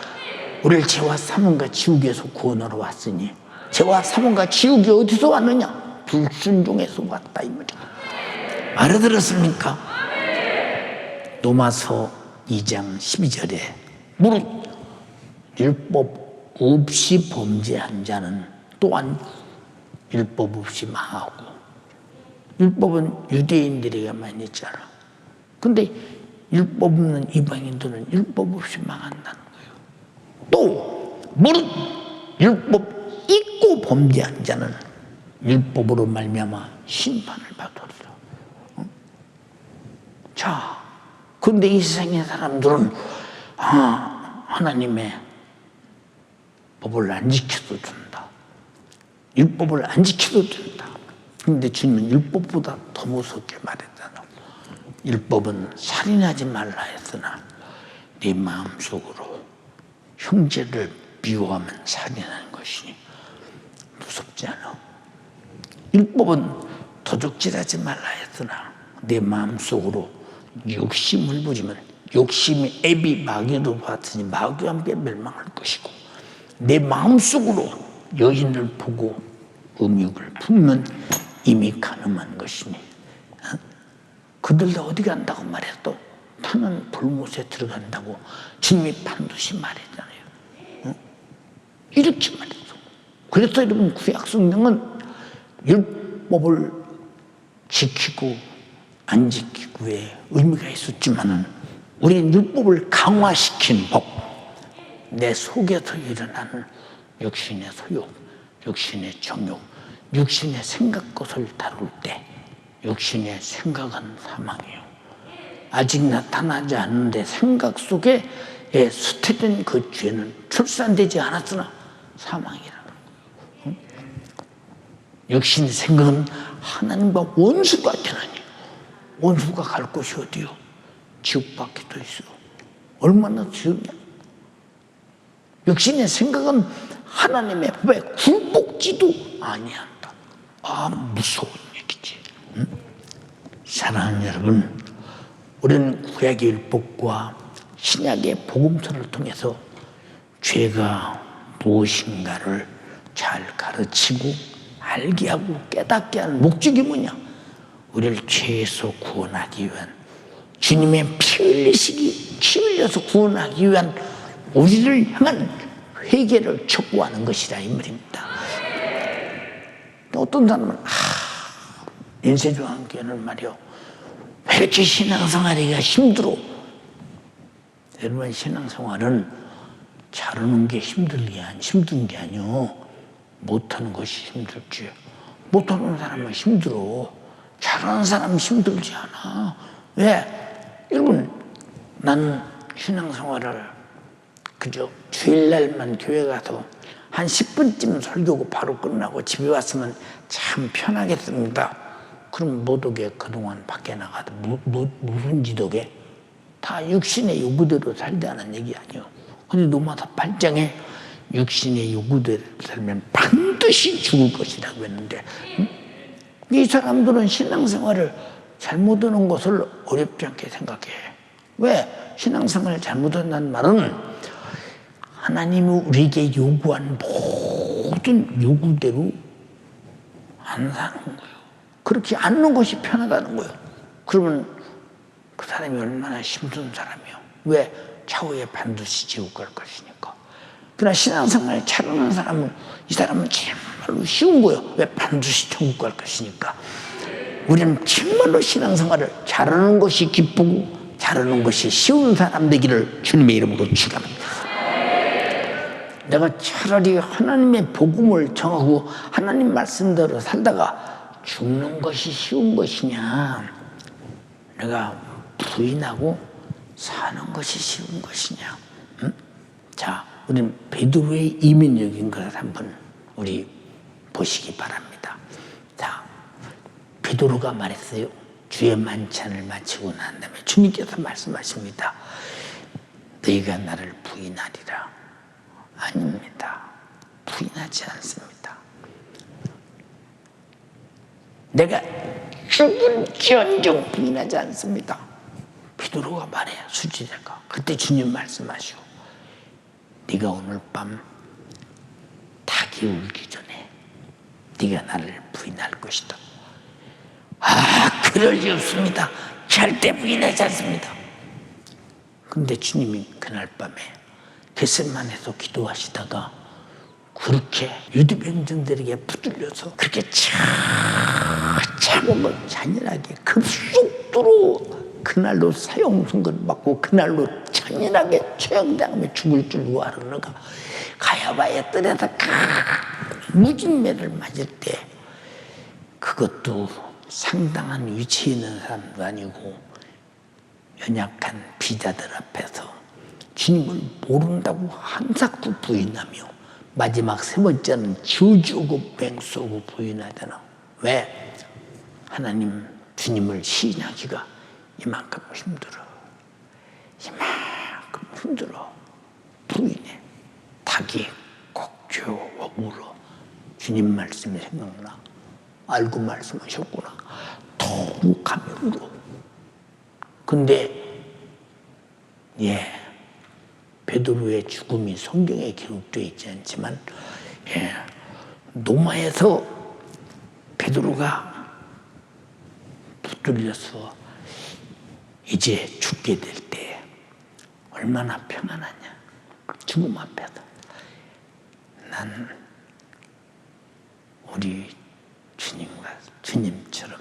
우리를 죄와 사망과 지옥에서 구원하러 왔으니 죄와 사망과 지옥이 어디서 왔느냐? 불순종에서 왔다 이 말이야. 알아들었습니까? 로마서 2장 12절에 무릇 율법 없이 범죄한 자는 또한 율법 없이 망하고 율법은 유대인들에게만 있잖아. 근데 율법 없는 이방인들은 율법 없이 망한다는 거예요. 또 무릇 율법 있고 범죄한 자는 율법으로 말미암아 심판을 받으리라. 자, 그런데 이 세상의 사람들은 하나님의 법을 안 지켜도 준다. 율법을 안 지켜도 된다. 그런데 주님은 율법보다 더 무섭게 말했잖아. 율법은 살인하지 말라 했으나 네 마음속으로 형제를 미워하면 살인하는 것이니 무섭지 않아. 율법은 도둑질하지 말라 했으나 내 마음속으로 욕심을 부리면 욕심이 애비 마귀로 봤으니 마귀와 함께 멸망할 것이고 내 마음속으로 여인을 보고 음욕을 품으면 이미 가늠한 것이니 그들도 어디 간다고 말해도 타는 불못에 들어간다고 주님이 반드시 말했잖아요. 이렇게 말했어. 그래서 여러분 구약 성경은 율법을 지키고 안 지키고의 의미가 있었지만은 우리는 율법을 강화시킨 법, 내 속에서 일어나는 육신의 소욕, 육신의 정욕, 육신의 생각 것을 다룰 때 육신의 생각은 사망이요. 아직 나타나지 않는데 생각 속에 수태된 그 죄는 출산되지 않았으나 사망이라는 거예요. 육신의 생각은 하나님과 원수가 되나니 원수가 갈 곳이 어디요? 지옥밖에 더 있어. 얼마나 지옥이야. 육신의 생각은 하나님의 법에 굴복지도 아니한다. 무서운 얘기지. 사랑하는 여러분, 우리는 구약의 율법과 신약의 복음서를 통해서 죄가 무엇인가를 잘 가르치고 알게 하고 깨닫게 하는 목적이 뭐냐? 우리를 죄에서 구원하기 위한 주님의 피 흘려서 구원하기 위한 우리를 향한 회개를 촉구하는 것이라 이 말입니다. 어떤 사람은 인쇄조항교회는 말이요, 왜 이렇게 신앙생활하기가 힘들어? 여러분, 신앙생활은 잘하는 게 힘든 게 아니요, 못하는 것이 힘들지. 못하는 사람은 힘들어. 잘하는 사람은 힘들지 않아. 왜? 여러분, 나는 신앙생활을 그저 주일날만 교회 가서 한 10분쯤 설교고 바로 끝나고 집에 왔으면 참 편하겠습니다. 그럼 못 오게 그동안 밖에 나가도 무슨 지도게? 다 육신의 요구대로 살자는 얘기 아니에요. 근데 노마다 8장에 육신의 요구대로 살면 반드시 죽을 것이라고 했는데, 이 사람들은 신앙생활을 잘못하는 것을 어렵지 않게 생각해. 왜? 신앙생활을 잘못한다는 말은 하나님이 우리에게 요구한 모든 요구대로 안 사는 거예요. 그렇게 않는 것이 편하다는 거예요. 그러면 그 사람이 얼마나 힘든 사람이요. 왜? 차후에 반드시 지옥 갈 것이니까. 그러나 신앙생활을 잘하는 사람은, 이 사람은 정말로 쉬운 거예요. 왜? 반드시 천국 갈 것이니까. 우리는 정말로 신앙생활을 잘하는 것이 기쁘고 잘하는 것이 쉬운 사람 되기를 주님의 이름으로 축원합니다. 내가 차라리 하나님의 복음을 정하고 하나님 말씀대로 살다가 죽는 것이 쉬운 것이냐, 내가 부인하고 사는 것이 쉬운 것이냐. 응? 자, 우리는 베드로의 이민적인 것을 한번 우리 보시기 바랍니다. 자, 베드로가 말했어요. 주의 만찬을 마치고 난 다음에 주님께서 말씀하십니다. 너희가 나를 부인하리라. 아닙니다. 부인하지 않습니다. 내가 죽을지언정 부인하지 않습니다. 베드로가 말해요. 수지자가. 그때 주님 말씀하시고, 네가 오늘 밤 닭이 울기 전에 네가 나를 부인할 것이다. 그럴 리 없습니다. 절대 부인하지 않습니다. 근데 주님이 그날 밤에 겟세마네에서 기도하시다가 그렇게 유대 병정들에게 붙들려서 그렇게 차고을 잔인하게 급속도로 그날로 사형 선고를 받고 그날로 잔인하게 처형당하며 죽을 줄 알았는가. 가야바의 뜰에서 무진매를 맞을 때 그것도 상당한 위치에 있는 사람도 아니고 연약한 비자들 앞에서 주님을 모른다고 한사코 부인하며 마지막 세 번째는 저주고 맹수고 부인하잖아. 왜? 하나님 주님을 시인하기가 이만큼 힘들어. 이만큼 힘들어. 부인해. 닭이 꼭지어 물어. 주님 말씀이 생각나. 알고 말씀하셨구나. 더욱 감이 울어. 근데 베드로의 죽음이 성경에 기록되어 있지 않지만 노마에서 베드로가 붙들려서 이제 죽게 될 때 얼마나 평안하냐. 죽음 앞에서 난 우리 주님처럼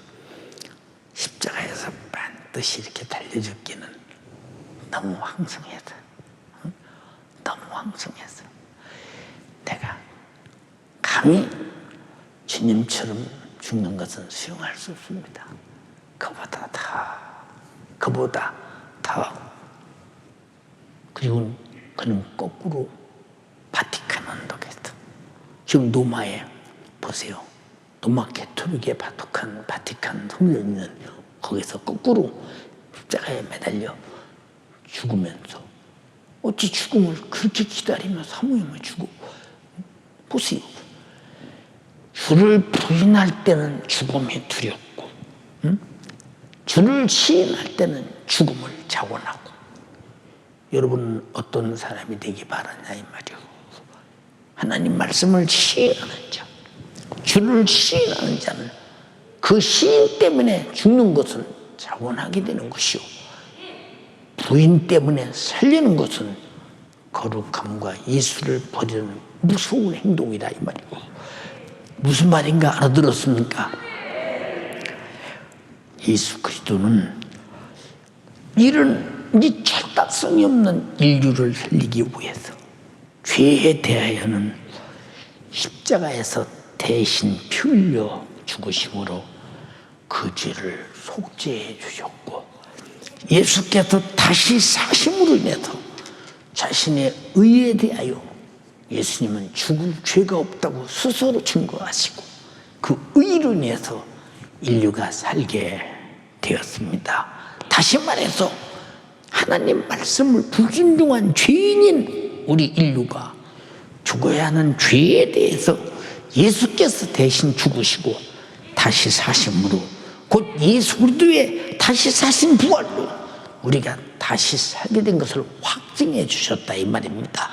십자가에서 반드시 이렇게 달려 죽기는 너무 황송해서, 너무 황송해서 내가 감히 주님처럼 죽는 것은 수용할 수 없습니다. 그보다 더 그리고 그는 거꾸로 바티칸 언덕에서 지금 노마에 보세요. 노마 캐토릭의 바티칸 훈련은 거기서 거꾸로 십자가에 매달려 죽으면서 어찌 죽음을 그렇게 기다리며 사모하며 죽어. 보세요. 주를 부인할 때는 죽음이 두렵고, 주를 시인할 때는 죽음을 자원하고. 여러분은 어떤 사람이 되기 바라냐 이 말이요. 하나님 말씀을 시인하는 자, 주를 시인하는 자는 그 시인 때문에 죽는 것은 자원하게 되는 것이요, 부인 때문에 살리는 것은 거룩함과 예수를 버리는 무서운 행동이다 이 말이고. 무슨 말인가 알아들었습니까? 예수 그리스도는 이런 이 철딱성이 없는 인류를 살리기 위해서 죄에 대하여는 십자가에서 대신 피 흘려 죽으심으로 그 죄를 속죄해 주셨고, 예수께서 다시 사심으로 인해서 자신의 의에 대하여 예수님은 죽을 죄가 없다고 스스로 증거하시고 그 의로 인해서 인류가 살게 되었습니다. 다시 말해서 하나님 말씀을 불순종한 죄인인 우리 인류가 죽어야 하는 죄에 대해서 예수께서 대신 죽으시고 다시 사심으로, 곧 예수 그리스도의 다시 사신 부활로 우리가 다시 살게 된 것을 확증해 주셨다 이 말입니다.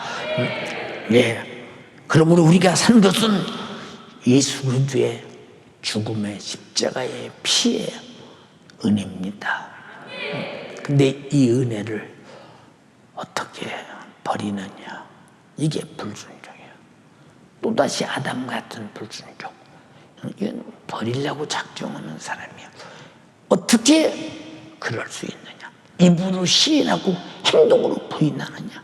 예. 그러므로 우리가 산 것은 예수 그리스도의 죽음의 십자가의 피의 은혜입니다. 근데 이 은혜를 어떻게 버리느냐? 이게 불순종이에요. 또다시 아담 같은 불순종. 이건 버리려고 작정하는 사람이야. 어떻게 그럴 수 있느냐? 입으로 시인하고 행동으로 부인하느냐?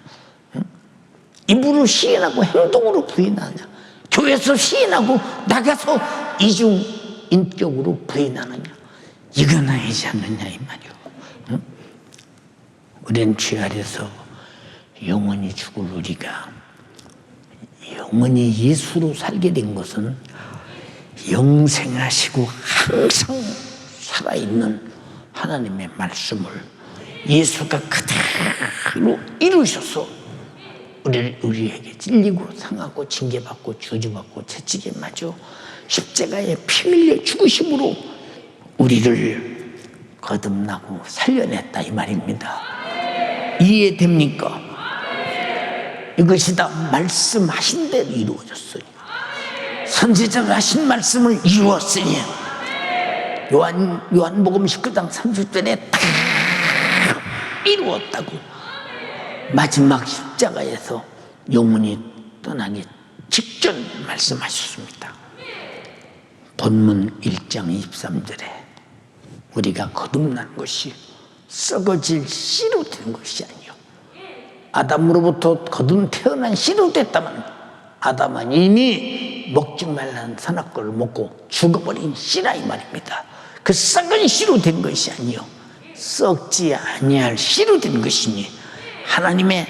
입으로 시인하고 행동으로 부인하느냐? 교회에서 시인하고 나가서 이중인격으로 부인하느냐? 이건 아니지 않느냐 이 말이요. 우리는 죄 아래서 영원히 죽을 우리가 영원히 예수로 살게 된 것은 영생하시고 항상 살아있는 하나님의 말씀을 예수가 그대로 이루셔서 우리에게 찔리고 상하고 징계받고 저주받고 채찍에 맞아 십자가에 피 흘려 죽으심으로 우리를 거듭나고 살려냈다 이 말입니다. 이해됩니까? 이것이 다 말씀하신 대로 이루어졌어요. 선지자가 하신 말씀을 이루었으니 요한복음 19장 30절에 다 이루었다고 마지막 십자가에서 영혼이 떠나기 직전 말씀하셨습니다. 본문 1장 23절에 우리가 거듭난 것이 썩어질 씨로 된 것이 아니요 아담으로부터 거듭 태어난 씨로 됐다면 아담은 이미 먹지 말라는 선악과를 먹고 죽어버린 씨라 이 말입니다. 그 썩은 씨로 된 것이 아니요 썩지 아니할 씨로 된 것이니 하나님의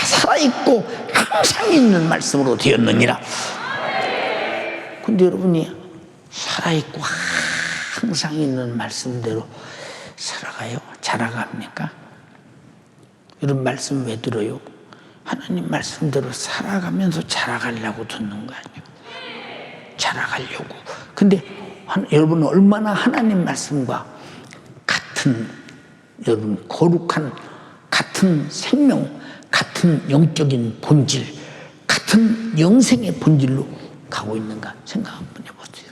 살아있고 항상 있는 말씀으로 되었느니라. 근데 여러분이 살아있고 항상 있는 말씀대로 살아가요? 자라갑니까? 이런 말씀 왜 들어요? 하나님 말씀대로 살아가면서 자라가려고 듣는 거 아니에요? 자라가려고. 근데 여러분은 얼마나 하나님 말씀과 같은 여러분 거룩한 같은 생명, 같은 영적인 본질, 같은 영생의 본질로 가고 있는가 생각 한번 해보세요.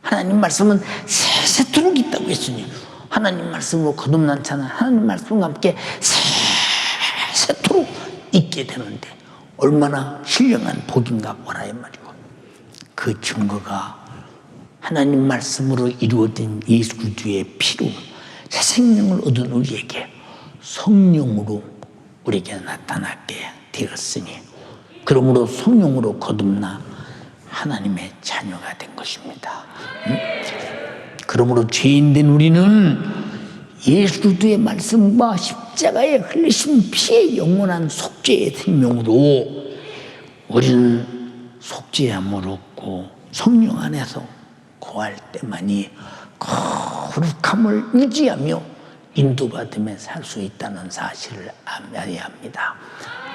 하나님 말씀은 세세토록 있다고 했으니 하나님 말씀으로 거듭난 자는 하나님 말씀과 함께 세세토록 있게 되는데 얼마나 신령한 복인가 보라 이 말이고 그 증거가 하나님 말씀으로 이루어진 예수 그리스도의 피로 새 생명을 얻은 우리에게 성령으로 우리에게 나타나게 되었으니 그러므로 성령으로 거듭나 하나님의 자녀가 된 것입니다. 그러므로 죄인된 우리는 예수 그리스도의 말씀과 십자가에 흘리신 피의 영원한 속죄의 생명으로 우리는 속죄함을 얻고 성령 안에서 거할 때만이 거룩함을 유지하며 인도받으며 살 수 있다는 사실을 알아야 합니다.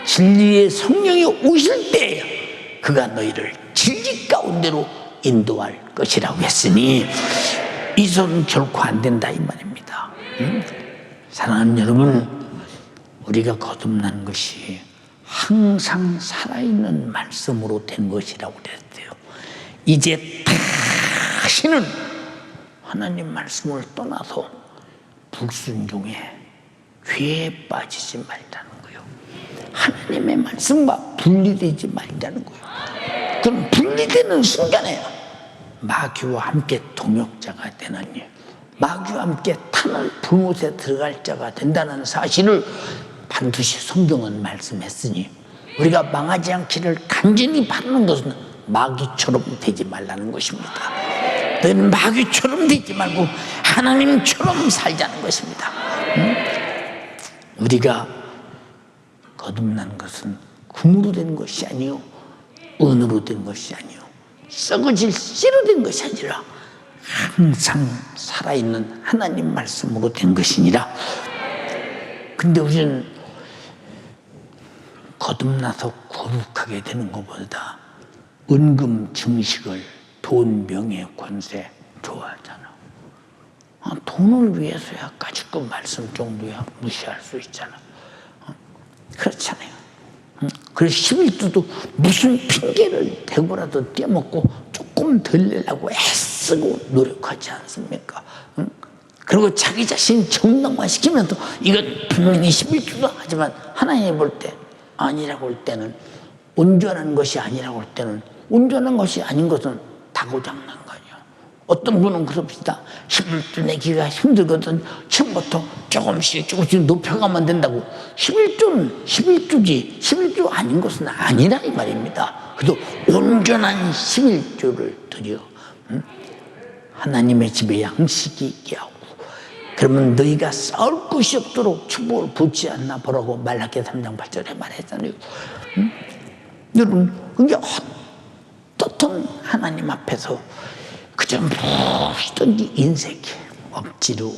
진리의 성령이 오실 때 그가 너희를 진리 가운데로 인도할 것이라고 했으니 이선 결코 안 된다 이 말입니다. 사랑하는 여러분, 우리가 거듭난 것이 항상 살아있는 말씀으로 된 것이라고 그랬어요. 이제 다시는 하나님 말씀을 떠나서 불순종에 죄에 빠지지 말자는 거예요. 하나님의 말씀과 분리되지 말자는 거예요. 그럼 분리되는 순간에 마귀와 함께 동역자가 되느니 마귀와 함께 타는 불못에 들어갈 자가 된다는 사실을 반드시 성경은 말씀했으니 우리가 망하지 않기를 간절히 바라는 것은 마귀처럼 되지 말라는 것입니다. 너희는 마귀처럼 되지 말고 하나님처럼 살자는 것입니다. 우리가 거듭난 것은 금으로 된 것이 아니요 은으로 된 것이 아니요 썩어질 씨로 된 것이 아니라 항상 살아있는 하나님 말씀으로 된 것이니라. 근데 우리는 거듭나서 거룩하게 되는 것보다 은금 증식을 돈, 명예, 권세 좋아하잖아. 돈 돈을 위해서야 가지고 말씀 정도야 무시할 수 있잖아. 그렇잖아요. 그래서 11조도 무슨 핑계를 대고라도 떼먹고 조금 덜 내려고 애쓰고 노력하지 않습니까? 그리고 자기 자신 정당화시키면서 이건 분명히 11조다 하지만 하나님이 볼 때 아니라고 할 때는, 온전한 것이 아니라고 할 때는, 온전한 것이 아닌 것은 다 고장난 거 아니야. 어떤 분은 그럽시다. 11조 내기가 힘들거든. 처음부터 조금씩 높여가면 된다고. 11조는 11조지 11조 아닌 것은 아니라 이 말입니다. 그래도 온전한 11조를 드려 하나님의 집에 양식이 있게 하고, 그러면 너희가 싸울 것이 없도록 축복을 붓지 않나 보라고 말라기 3장 8절에 말했잖아요. 여러분, 그게 어떻든 하나님 앞에서 그저 무엇이든지 인색해, 억지로,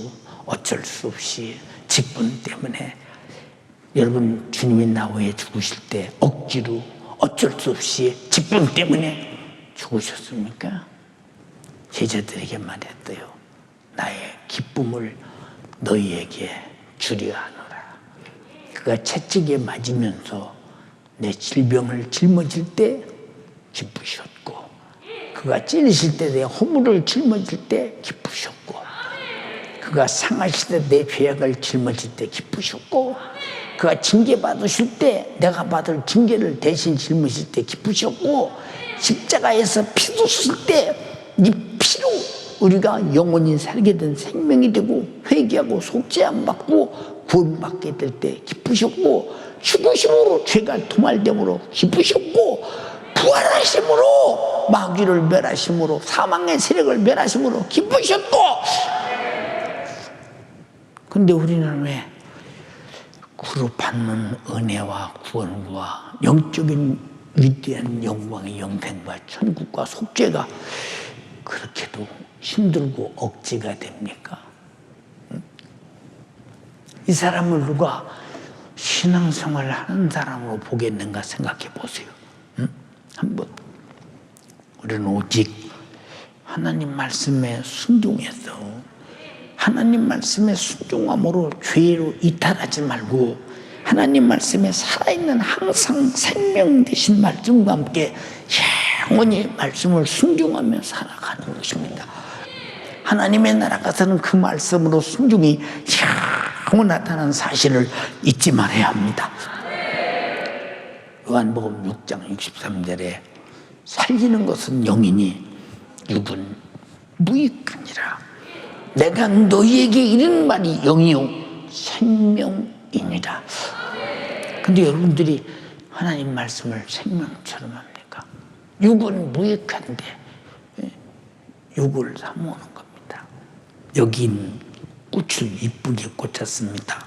어쩔 수 없이, 직분 때문에. 여러분, 주님이 나 위해 죽으실 때 억지로, 어쩔 수 없이, 직분 때문에 죽으셨습니까? 제자들에게 말했어요. 나의 기쁨을 너희에게 주려 하노라. 그가 채찍에 맞으면서 내 질병을 짊어질 때 기쁘셨고, 그가 찔리실 때 내 허물을 짊어질 때 기쁘셨고, 그가 상하실 때 내 죄악을 짊어질 때 기쁘셨고, 그가 징계받으실 때 내가 받을 징계를 대신 짊으실 때 기쁘셨고, 십자가에서 피 쏟으실 때 이 피로 우리가 영원히 살게 된 생명이 되고 회개하고 속죄함 받고 구원받게 될 때 기쁘셨고, 죽으심으로 죄가 도말됨으로 기쁘셨고, 부활하심으로 마귀를 멸하심으로 사망의 세력을 멸하심으로 기쁘셨고. 근데 우리는 왜 그로 받는 은혜와 구원과 영적인 위대한 영광의 영생과 천국과 속죄가 그렇게도 힘들고 억지가 됩니까? 이 사람을 누가 신앙생활을 하는 사람으로 보겠는가 생각해 보세요. 한번. 우리는 오직 하나님 말씀에 순종해서, 하나님 말씀에 순종함으로 죄로 이탈하지 말고, 하나님 말씀에 살아있는 항상 생명 되신 말씀과 함께 영원히 말씀을 순종하며 살아가는 것입니다. 하나님의 나라 가서는 그 말씀으로 순종이 영원하다는 사실을 잊지 말아야 합니다. 요한복음 6장 63절에 살리는 것은 영이니 육은 무익하니라. 내가 너희에게 이른 말이 영이요 생명이니라. 근데 여러분들이 하나님 말씀을 생명처럼 합니까? 육은 무익한데 육을 사모하는 겁니다. 여긴 꽃을 이쁘게 꽂았습니다.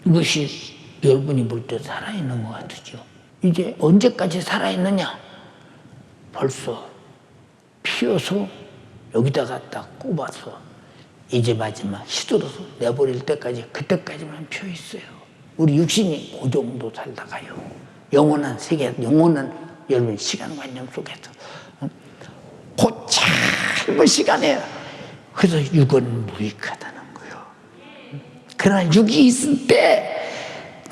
이것이 여러분이 볼 때 살아있는 것 같으죠? 이게 언제까지 살아있느냐? 벌써 피어서 여기다가 딱 꼽아서 이제 마지막 시들어서 내버릴 때까지, 그때까지만 피어있어요. 우리 육신이 그 정도 살다가요, 영원한 세계, 영원한 여러분 시간관념 속에서 그 짧은 시간에, 그래서 육은 무익하다는 거예요. 그러나 육이 있을 때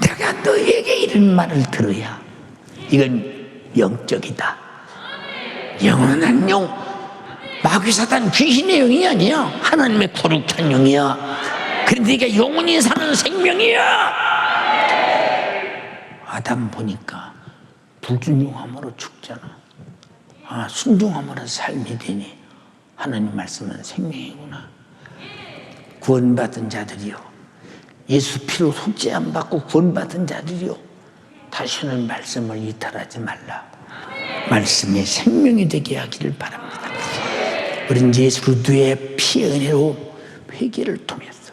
내가 너희에게 이런 말을 들어야, 이건 영적이다. 영원한 영, 마귀 사단 귀신의 영이 아니야. 하나님의 거룩한 영이야. 그런데 이게 영원히 사는 생명이야. 아담 보니까 불순종함으로 죽잖아. 아, 순종함으로 삶이 되니 하나님 말씀은 생명이구나. 구원받은 자들이요, 예수 피로 속죄함 받고 구원받은 자들이요, 다시는 말씀을 이탈하지 말라. 말씀이 생명이 되게 하기를 바랍니다. 우리는 예수 그리스도의 피의 은혜로 회개를 통해서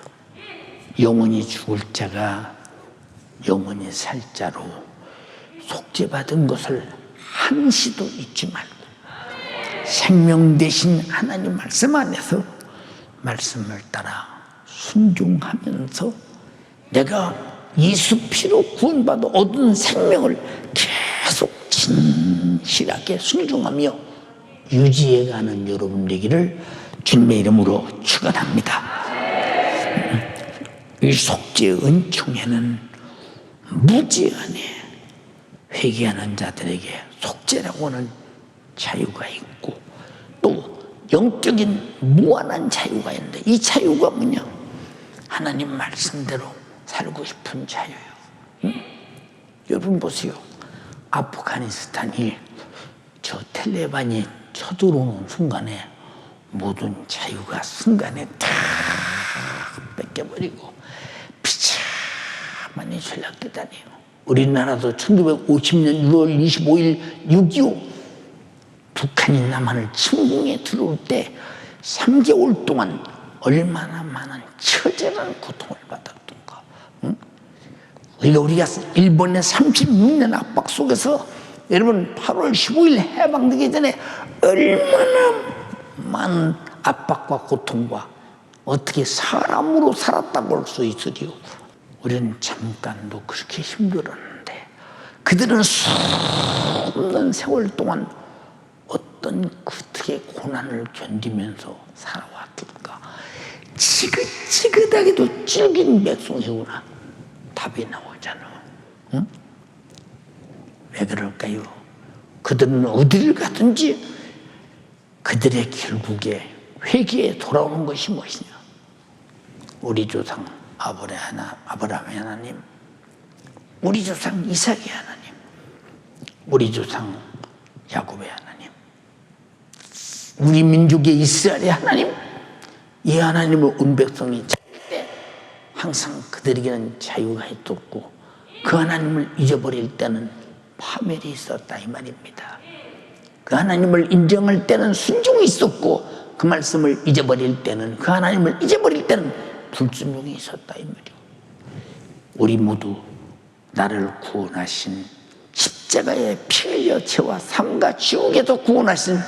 영원히 죽을 자가 영원히 살 자로 속죄받은 것을 한시도 잊지 말고, 생명 되신 하나님 말씀 안에서 말씀을 따라 순종하면서 내가 예수 피로 구원받아 얻은 생명을 계속 진실하게 순종하며 유지해가는 여러분 되기를 주님의 이름으로 축원합니다. 이 속죄의 은총에는 무제한의 회개하는 자들에게 속죄라고 하는 자유가 있고 또 영적인 무한한 자유가 있는데 이 자유가 뭐냐? 하나님 말씀대로 살고 싶은 자유예요. 여러분 보세요. 아프가니스탄이 저 텔레반이 쳐들어오는 순간에 모든 자유가 순간에 다 뺏겨버리고 비참하니 전락되다니요. 우리나라도 1950년 6월 25일 6.25 북한이 남한을 침공해 들어올 때 3개월 동안 얼마나 많은 처절한 고통을 받았던가. 우리가 일본의 36년 압박 속에서 여러분 8월 15일 해방되기 전에 얼마나 많은 압박과 고통과 어떻게 사람으로 살았다고 할 수 있으리요. 우리는 잠깐도 그렇게 힘들었는데 그들은 수없는 세월 동안 어떤 어떻게 고난을 견디면서 살아왔을까. 지긋지긋하게도 질긴 백성이구나. 답이 나오잖아. 응? 왜 그럴까요? 그들은 어디를 가든지 그들의 결국에 회개에 돌아오는 것이 무엇이냐? 우리 조상 아브라함의 하나님, 우리 조상 이삭의 하나님, 우리 조상 야곱의 하나님, 우리 민족의 이스라엘의 하나님, 이 하나님을 온 백성이 찾을 때 항상 그들에게는 자유가 있었고 그 하나님을 잊어버릴 때는 파멸이 있었다 이 말입니다. 그 하나님을 인정할 때는 순종이 있었고 그 말씀을 잊어버릴 때는 그 하나님을 잊어버릴 때는 불순종이 있었다 이 말이요. 우리 모두 나를 구원하신 십자가에 피 흘려 죄와 삶과 지옥에서 구원하신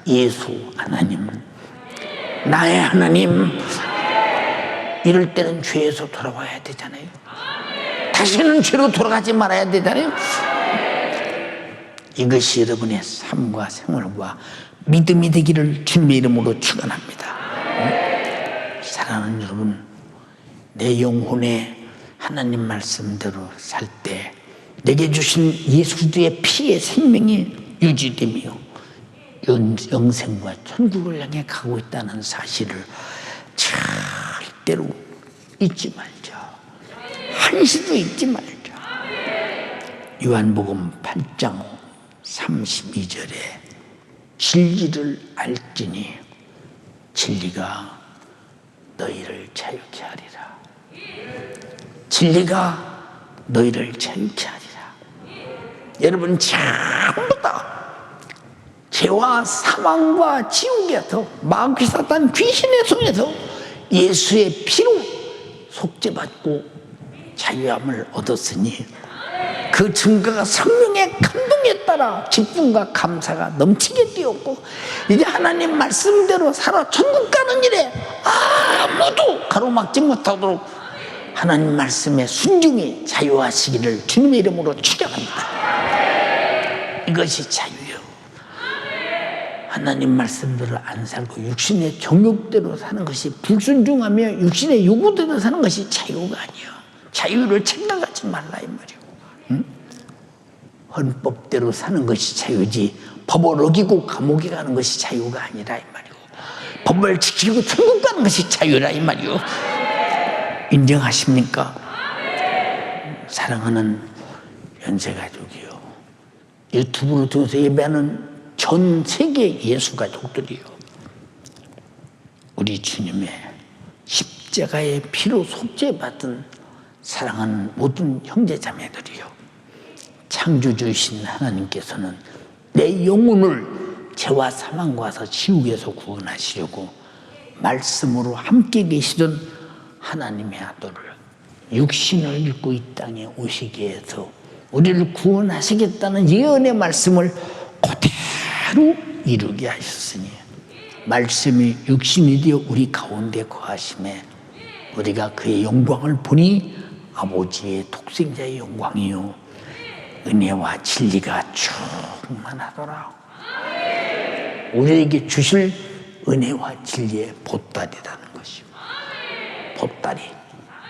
예수 하나님, 나의 하나님, 이럴 때는 죄에서 돌아와야 되잖아요. 다시는 죄로 돌아가지 말아야 되잖아요. 이것이 여러분의 삶과 생활과 믿음이 되기를 주님의 이름으로 축원합니다. 사랑하는 여러분, 내 영혼에 하나님 말씀대로 살 때 내게 주신 예수 그리스도의 피의 생명이 유지되며 영생과 천국을 향해 가고 있다는 사실을 절대로 잊지 말자. 한시도 잊지 말자. 요한복음 8장 32절에 진리를 알지니 진리가 너희를 자유케 하리라. 진리가 너희를 자유케 하리라. 여러분 전부 다 죄와 사망과 지옥에서 마귀 사탄 귀신의 손에서 예수의 피로 속죄받고 자유함을 얻었으니 그 증거가 성령의 감동에 따라 기쁨과 감사가 넘치게 되었고 이제 하나님 말씀대로 살아 천국 가는 일에 아무도 가로막지 못하도록 하나님 말씀의 순종이 자유하시기를 주님의 이름으로 축원합니다. 이것이 자유예요. 하나님 말씀대로 안 살고 육신의 정욕대로 사는 것이 불순종하며 육신의 요구대로 사는 것이 자유가 아니에요. 자유를 생각하지 말라 이 말이에요. 응? 헌법대로 사는 것이 자유지 법을 어기고 감옥에 가는 것이 자유가 아니라 이 말이고 법을 지키고 천국 가는 것이 자유라 이 말이요. 인정하십니까? 사랑하는 연세가족이요, 유튜브를 통해서 예배하는 전 세계 예수가족들이요, 우리 주님의 십자가의 피로 속죄받은 사랑하는 모든 형제자매들이요, 창조주이신 하나님께서는 내 영혼을 죄와 사망과서 지옥에서 구원하시려고 말씀으로 함께 계시던 하나님의 아들을 육신을 입고 이 땅에 오시게 해서 우리를 구원하시겠다는 예언의 말씀을 그대로 이루게 하셨으니 말씀이 육신이 되어 우리 가운데 거하심에 우리가 그의 영광을 보니 아버지의 독생자의 영광이요 은혜와 진리가 충만하더라. 우리에게 주실 은혜와 진리의 보따리라는 것이요. 보따리,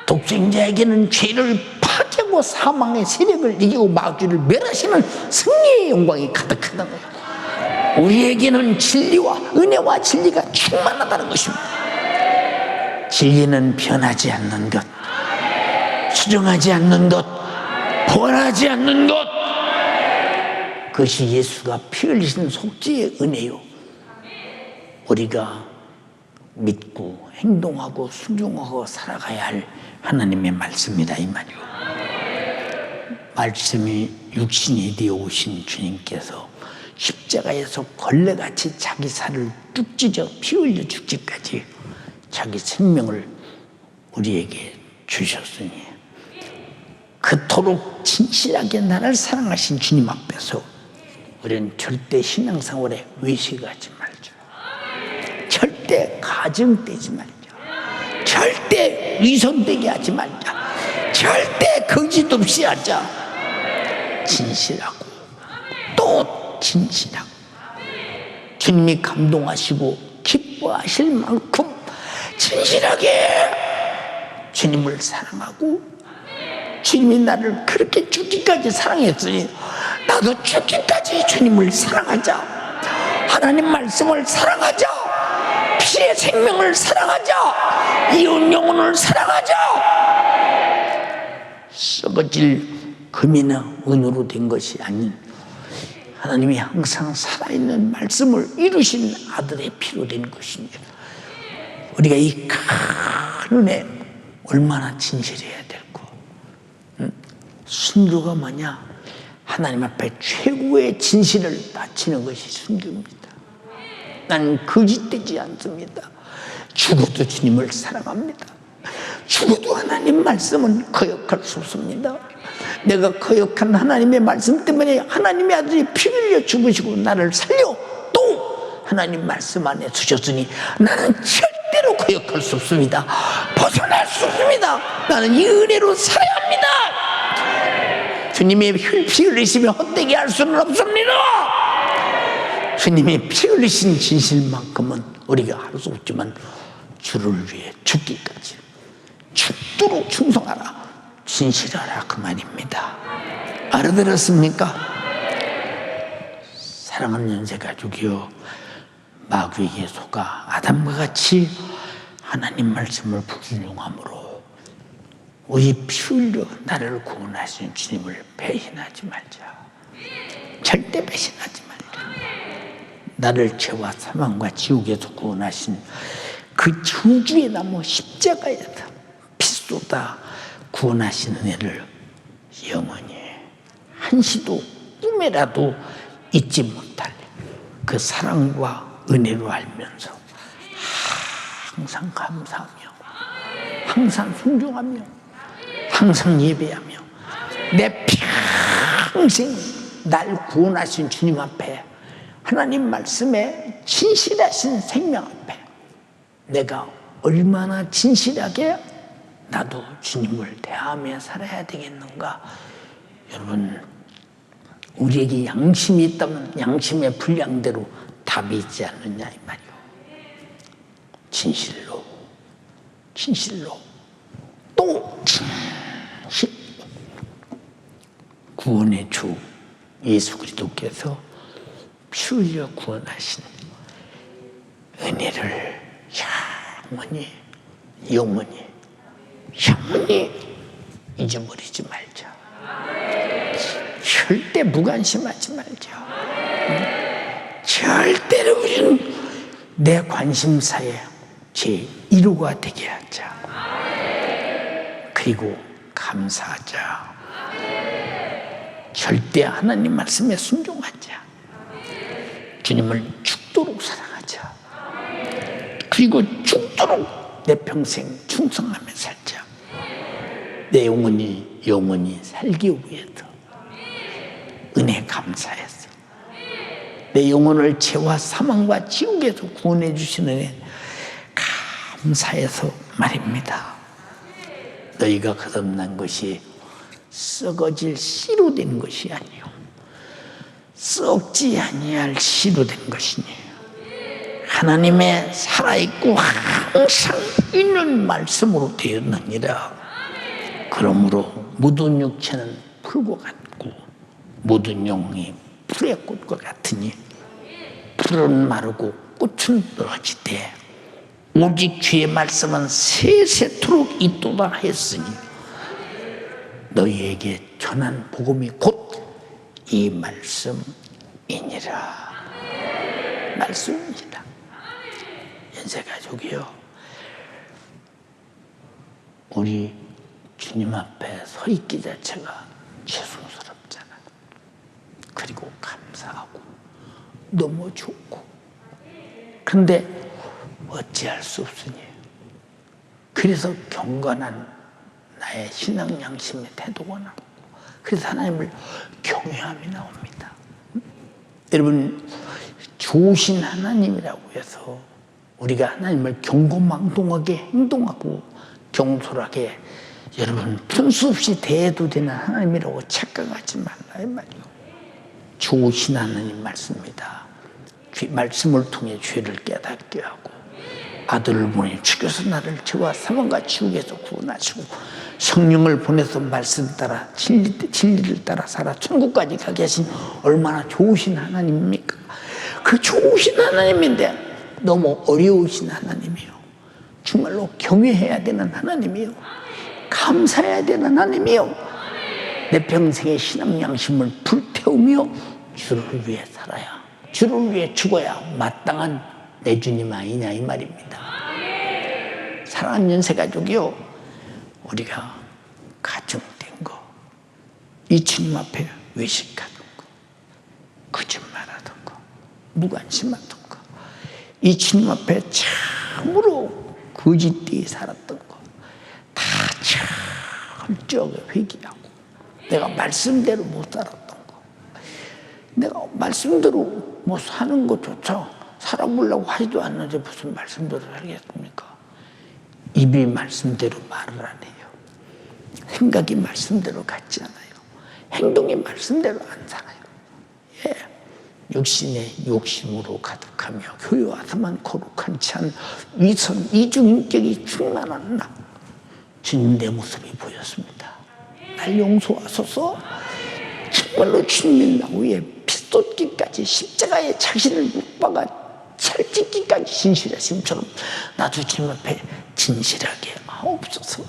독생자에게는 죄를 파괴하고 사망의 세력을 이기고 마귀를 멸하시는 승리의 영광이 가득하다는 거예요. 우리에게는 진리와 은혜와 진리가 충만하다는 것입니다. 진리는 변하지 않는 것, 수정하지 않는 것, 변하지 않는 것, 그것이 예수가 피 흘리신 속죄의 은혜요. 우리가 믿고 행동하고 순종하고 살아가야 할 하나님의 말씀이다 이 말이요. 말씀이 육신이 되어 오신 주님께서 십자가에서 걸레같이 자기 살을 뚝 찢어 피 흘려 죽기까지 자기 생명을 우리에게 주셨으니 그토록 진실하게 나를 사랑하신 주님 앞에서 우리는 절대 신앙생활에 외식하지 말자. 절대 가정되지 말자. 절대 위선되게 하지 말자. 절대 거짓 없이 하자. 진실하고 또 진실하고 주님이 감동하시고 기뻐하실 만큼 진실하게 주님을 사랑하고 주님이 나를 그렇게 죽기까지 사랑했으니 나도 죽기까지 주님을 사랑하자. 하나님 말씀을 사랑하자. 피의 생명을 사랑하자. 이웃 영혼을 사랑하자. 썩어질 금이나 은으로 된 것이 아닌 하나님이 항상 살아있는 말씀을 이루신 아들의 피로 된 것입니다. 우리가 이 큰 은혜 얼마나 진실해야 될까. 순교가 뭐냐? 하나님 앞에 최고의 진실을 바치는 것이 순교입니다. 나는 거짓되지 않습니다. 죽어도 주님을 사랑합니다. 죽어도 하나님 말씀은 거역할 수 없습니다. 내가 거역한 하나님의 말씀 때문에 하나님의 아들이 피 흘려 죽으시고 나를 살려 또 하나님 말씀 안에 두셨으니 나는 절대로 거역할 수 없습니다. 벗어날 수 없습니다. 나는 이 은혜로 살아야 합니다. 주님의 피 흘리시며 헛되게 할 수는 없습니다. 주님이 피 흘리신 진실만큼은 우리가 할 수 없지만 주를 위해 죽기까지 죽도록 충성하라, 진실하라 그 말입니다. 알아들었습니까? 사랑하는 연세가족이여, 마귀에게 속아 아담과 같이 하나님 말씀을 불순종함으로 우리 피 흘려 나를 구원하신 주님을 배신하지 말자. 절대 배신하지 말자. 나를 죄와 사망과 지옥에서 구원하신 그 저주의 나무 십자가에서 피 쏟아 구원하신 은혜를 영원히 한시도 꿈에라도 잊지 못할 그 사랑과 은혜로 알면서 항상 감사하며 항상 순종하며 항상 예배하며 내 평생 날 구원하신 주님 앞에 하나님 말씀에 진실하신 생명 앞에 내가 얼마나 진실하게 나도 주님을 대하며 살아야 되겠는가. 여러분, 우리에게 양심이 있다면 양심의 분량대로 답이 있지 않느냐 이 말이요. 진실로 또 진실, 구원의 주 예수 그리스도께서 피 흘려 구원하신 은혜를 영원히 잊어버리지 말자. 절대 무관심하지 말자. 절대로 우리는 내 관심사에 제 1호가 되게 하자. 그리고 감사하자. 절대 하나님 말씀에 순종하자. 주님을 죽도록 사랑하자. 그리고 죽도록 내 평생 충성하며 살자. 내 영혼이 살기 위해서 은혜 감사해서 내 영혼을 죄와 사망과 지옥에서 구원해 주시는 은혜 감사해서 말입니다. 너희가 거듭난 것이 썩어질 씨로 된 것이 아니요 썩지 아니할 씨로 된 것이니 하나님의 살아있고 항상 있는 말씀으로 되었느니라. 그러므로 모든 육체는 풀과 같고 모든 영이 풀의 꽃과 같으니 풀은 마르고 꽃은 떨어지되 오직 주의 말씀은 세세토록 있도다 했으니 너희에게 전한 복음이 곧 이 말씀이니라. 말씀이니라. 연세가족이요, 우리 주님 앞에 서 있기 자체가 죄송스럽잖아. 그리고 감사하고 너무 좋고, 그런데 어찌할 수 없으니 그래서 경건한 나의 신앙 양심의 태도가 나오고, 그래서 하나님을 경외함이 나옵니다. 여러분, 좋으신 하나님이라고 해서 우리가 하나님을 경고망동하게 행동하고 경솔하게 여러분 분수 없이 대해도 되는 하나님이라고 착각하지 말라 이 말이요. 좋으신 하나님 말씀입니다. 말씀을 통해 죄를 깨닫게 하고 아들을 보내 죽여서 나를 죄와 사망과 지옥에서 구원하시고 성령을 보내서 말씀 따라 진리를 따라 살아 천국까지 가게 하신 얼마나 좋으신 하나님입니까? 그 좋으신 하나님인데 너무 어려우신 하나님이요, 정말로 경외해야 되는 하나님이요, 감사해야 되는 하나님이요, 내 평생의 신앙 양심을 불태우며 주를 위해 살아야, 주를 위해 죽어야 마땅한 내 주님 아니냐 이 말입니다. 사랑하는 연세가족이요, 우리가 가정된 거, 이 주님 앞에 외식하던 거, 거짓말하던 거, 무관심하던 거, 이 주님 앞에 참으로 거짓되게 살았던 거 다 철저하게 회개하고, 내가 말씀대로 못 살았던 거, 내가 말씀대로 못 사는 것조차 살아보려고 하지도 않는데 무슨 말씀대로 살겠습니까? 입이 말씀대로 말을 안 해요. 생각이 말씀대로 같지 않아요. 행동이 말씀대로 안 살아요. 예. 육신의 욕심으로 가득하며 교회와서만 거룩한 찬 위선 이중인격이 충만한 나, 주님 내 모습이 보였습니다. 날 용서하소서. 정말로 주님이 나 위에 피 쏟기까지 십자가에 자신을 못 박아 살찌기까지 진실하심처럼 나도 주님 앞에 진실하게 하옵소서.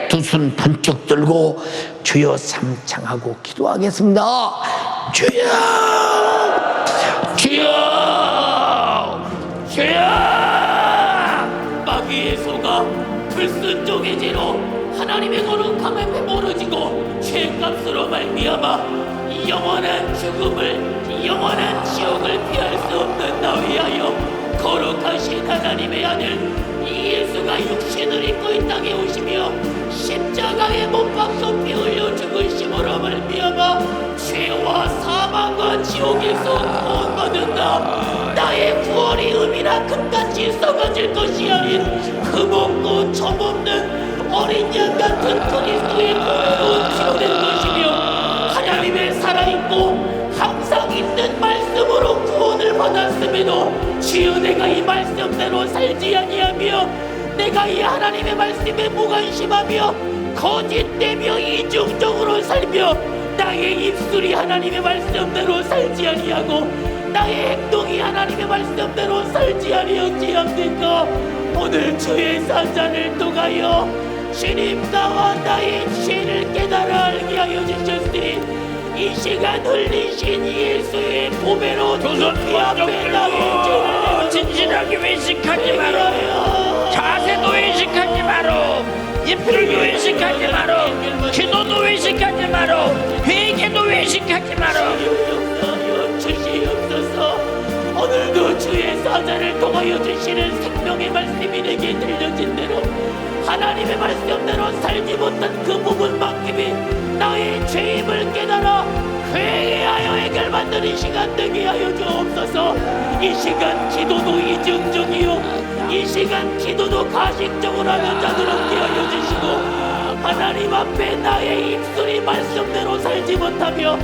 두 손 번쩍 들고 주여 삼창하고 기도하겠습니다. 주여, 주여, 주여. 마귀의 소가 불순종의 죄로 하나님의 거룩함에 배부러지고 죄값으로 말미암아 영원한 죽음을, 영원한 지옥을 피할 수 없는 나 위하여 거룩하신 하나님의 아들 예수가 육신을 입고 이 땅에 오시며 십자가에 못 박혀 피 흘려 죽으심으로 말미암아 죄와 사망과 지옥에서 구원받는다. 나의 구원이 음이나 금같이 썩어질 것이 아닌 흠없고 점없는 어린 양 같은 그리스도의 보배로 치료된 것이며 하나님의 살아있고 항상 있는 말씀으로 구원을 받았음에도 주여 내가 이 말씀대로 살지 아니하며 내가 이 하나님의 말씀에 무관심하며 거짓되며 이중적으로 살며 나의 입술이 하나님의 말씀대로 살지 아니하고 나의 행동이 하나님의 말씀대로 살지 아니하지않습니까? 오늘 주의 산자를 통하여 주님 나와 나의 죄를 깨달아 알게 하여 주셨으니 이 시간 흘리신 예수의 보배로 주님 앞에 나의 죄를 진실하게 외식하지 마라. 자세도 외식하지 마라. 입술도 외식하지 마라. 기도도 외식하지 마라. 회개도 외식하지 마라. 주시옵소서. 오늘도 주의 사자를 통하여 주시는 생명의 말씀이 내게 들려진 대로 하나님의 말씀대로 살지 못한 그 부분만큼이 나의 죄임을 깨달아 회개하여 해결받는 이 시간 되게 하여 주옵소서. 이 시간 기도도 이중적이요 이 시간 기도도 가식적으로 하는 자들 없게 하여 주시고 하나님 앞에 나의 입술이 말씀대로 살지 못하며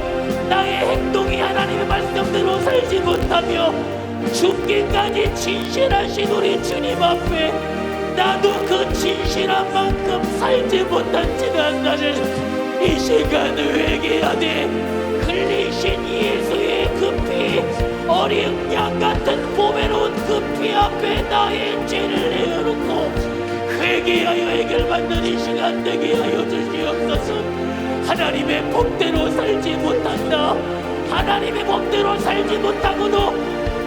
나의 행동이 하나님의 말씀대로 살지 못하며 죽기까지 진실하신 우리 주님 앞에 나도 그 진실한 만큼 살지 못한 지난날을 이 시간 회개하되 흘리신 예수의 그 피, 어린 양 같은 보배로운 그 피 앞에 나의 죄를 내어놓고 회개하여 해결받는 이 시간 되게 하여 주시옵소서. 하나님의 법대로 살지 못한다. 하나님의 법대로 살지 못하고도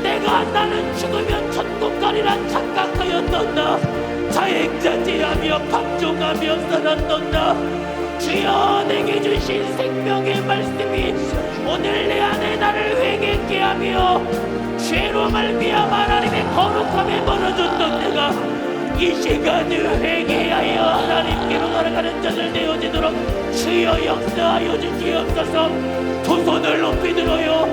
내가 나는 죽으면 천국 가리라 착각하였던다. 자행자제하며 방종하며 살았던다. 주여, 내게 주신 생명의 말씀이 오늘 내 안에 나를 회개케 하며 죄로 말미암아 하나님의 거룩함에 멀어졌던 내가 이 시간을 회개하여 하나님께로 돌아가는 자들 되어지도록 주여 역사하여 주시옵소서. 두 손을 높이 들어요.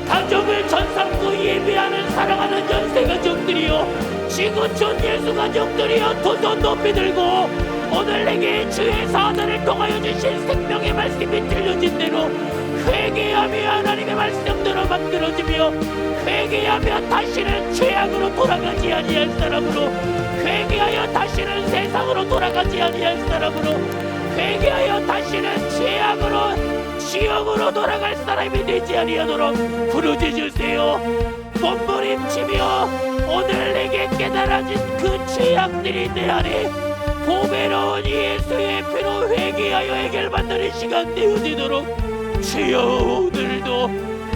가족을 전삼고 예배하는 사랑하는 연세가족들이요, 지구촌 예수가족들이요, 두 손 높이 들고 오늘 내게 주의 사자를 통하여 주신 생명의 말씀이 들려진 대로 회개하며 하나님의 말씀대로 만들어지며 회개하며 다시는 죄악으로 돌아가지 아니할 사람으로, 회개하여 다시는 세상으로 돌아가지 아니할 사람으로, 회개하여 다시는 죄악으로 지옥으로 돌아갈 사람이 되지 아니하도록 부르짖으세요. 몸부림치며 오늘 내게 깨달아진 그 죄악들이 내 안에 보배로운 예수의 피로 회개하여 해결받는 이 시간 되어지도록 주여, 오늘도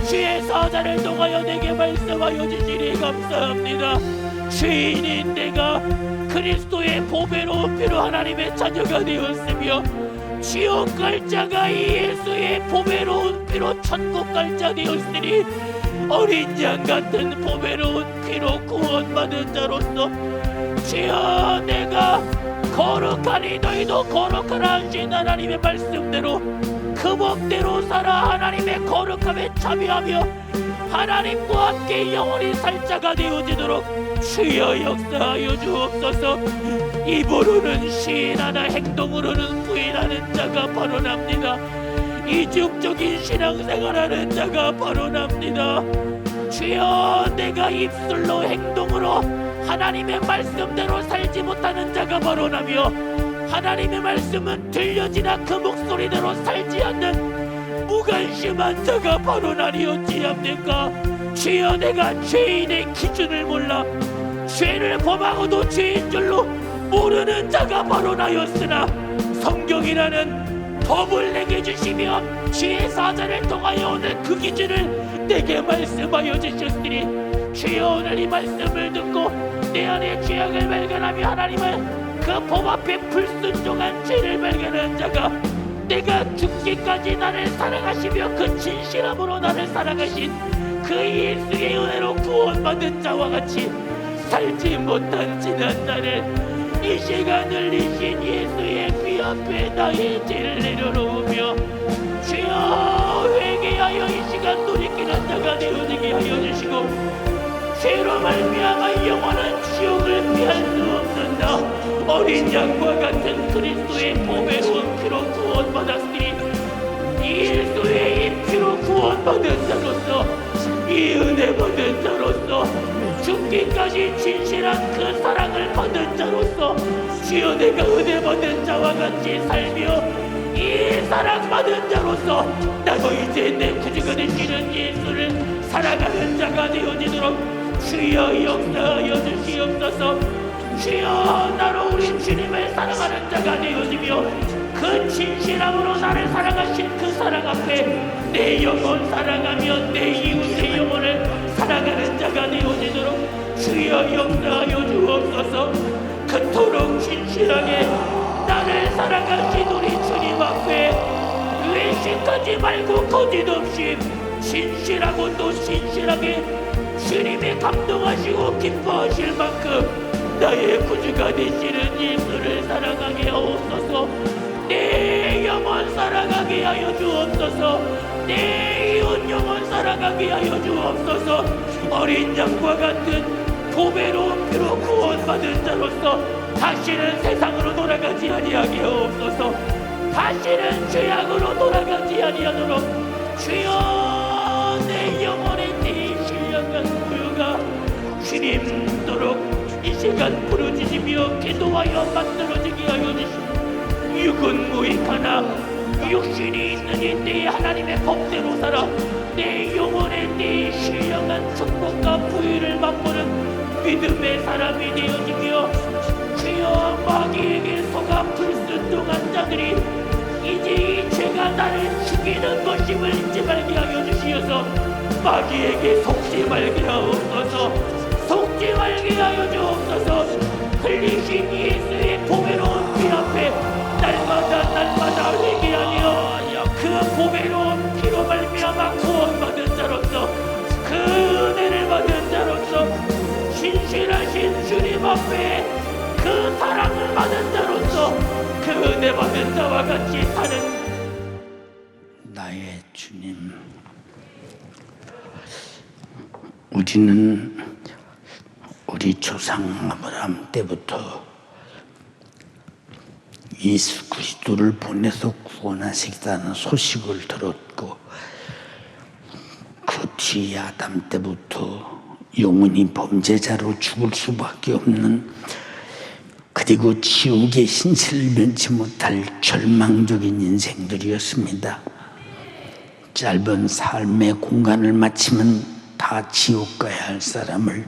주의 사자를 통하여 내게 말씀하여 주시니 감사합니다. 죄인인 내가 그리스도의 보배로운 피로 하나님의 자녀가 되었으며 지옥 갈 자가 이 예수의 보배로운 피로 천국 갈 자 되었으니 어린 양 같은 보배로운 피로 구원받은 자로서 주여, 내가 거룩하니 너희도 거룩하라 하신 하나님의 말씀대로 그 법대로 살아 하나님의 거룩함에 참여하며 하나님과 함께 영원히 살 자가 되어지도록 주여 역사하여 주옵소서. 입으로는 시인하나 행동으로는 부인하는 자가 바로 납니다. 이중적인 신앙생활하는 자가 바로 납니다. 주여, 내가 입술로 행동으로 하나님의 말씀대로 살지 못하는 자가 바로 나며 하나님의 말씀은 들려지나 그 목소리대로 살지 않는 무관심한 자가 바로 나리었지합니까? 주여, 내가 죄인의 기준을 몰라 죄를 범하고도 죄인 줄로 모르는 자가 바로 나였으나 성경이라는 법을 내게 주시며 주의 사자를 통하여 오늘 그 기준을 내게 말씀하여 주셨으니 주여, 오늘 이 말씀을 듣고 내 안에 죄악을 발견하며 하나님을 그 법 앞에 불순종한 죄를 발견한 자가 내가 죽기까지 나를 사랑하시며 그 진실함으로 나를 사랑하신 그 예수의 은혜로 구원받은 자와 같이 살지 못한 지난 날을 이 시간 흘리신 예수의 피 앞에 나의 죄를 내려놓으며 주여, 회개하여 이 시간 돌이키는 자가 되어지게 하여 주시고 죄로 말미암아 영원한 지옥을 피할 수 없는다. 어린 양과 같은 그리스도의 보배로운 피로 구원받았으니 이 예수의 이 피로 구원받은 자로서, 이 은혜 받은 자로서, 죽기까지 진실한 그 사랑을 받은 자로서 주여, 내가 은혜 받은 자와 같이 살며 이 사랑 받은 자로서 나도 이제 내 구주가 되시는 예수를 사랑하는 자가 되어지도록 주여 역사하여 주시옵소서. 주여, 나로 우리 주님을 사랑하는 자가 되어지며 그 진실함으로 나를 사랑하신 그 사랑 앞에 내 영혼 사랑하며 내 이웃의 영혼을 사랑하는 자가 되어지도록 주여 역사하여 주옵소서. 그토록 진실하게 나를 사랑하신 우리 주님 앞에 외식하지 말고 거짓 없이 진실하고 또 진실하게 주님이 감동하시고 기뻐하실 만큼 나의 구주가 되시는 예수를 사랑하게 하옵소서. 내 영혼 사랑하게 하여 주옵소서. 내 이웃 영혼 사랑하게 하여 주옵소서. 어린 양과 같은 보배로운 피로 구원받은 자로서 다시는 세상으로 돌아가지 아니하게 하옵소서. 다시는 죄악으로 돌아가지 아니하도록 주여, 내 영혼의 내 신령한 구유가 주님도록 이 시간 시간 부르짖으며 기도하여 만들어지게 하여 주시고 육은 무익하나 육신이 있느니 내 하나님의 법대로 살아 내 영혼에 내 신령한 축복과 부유를 맛보는 믿음의 사람이 되어지며 주여 마귀에게 속아 불순종한 자들이 이제 이 죄가 나를 죽이는 것임을 잊지 말게 하여 주시어서 마귀에게 속지 말게 하옵소서. 속지 말게 하여 주옵소서. 흘리신 예수의 보배로운 피 앞에 날마다 회개하며 그 보배로운 피로 말미암아 구원받은 자로서 그 은혜를 받은 자로서 신실하신 주님 앞에 그 사랑을 받은 자로서 그 은혜 받은 자와 같이 사는 나의 주님, 우리는 우리 조상 아브라함 때부터 예수 그리스도를 보내서 구원하시겠다는 소식을 들었고 그 뒤에 아담 때부터 영원히 범죄자로 죽을 수밖에 없는, 그리고 지옥의 신세를 면치 못할 절망적인 인생들이었습니다. 짧은 삶의 공간을 마치면 다 지옥 가야 할 사람을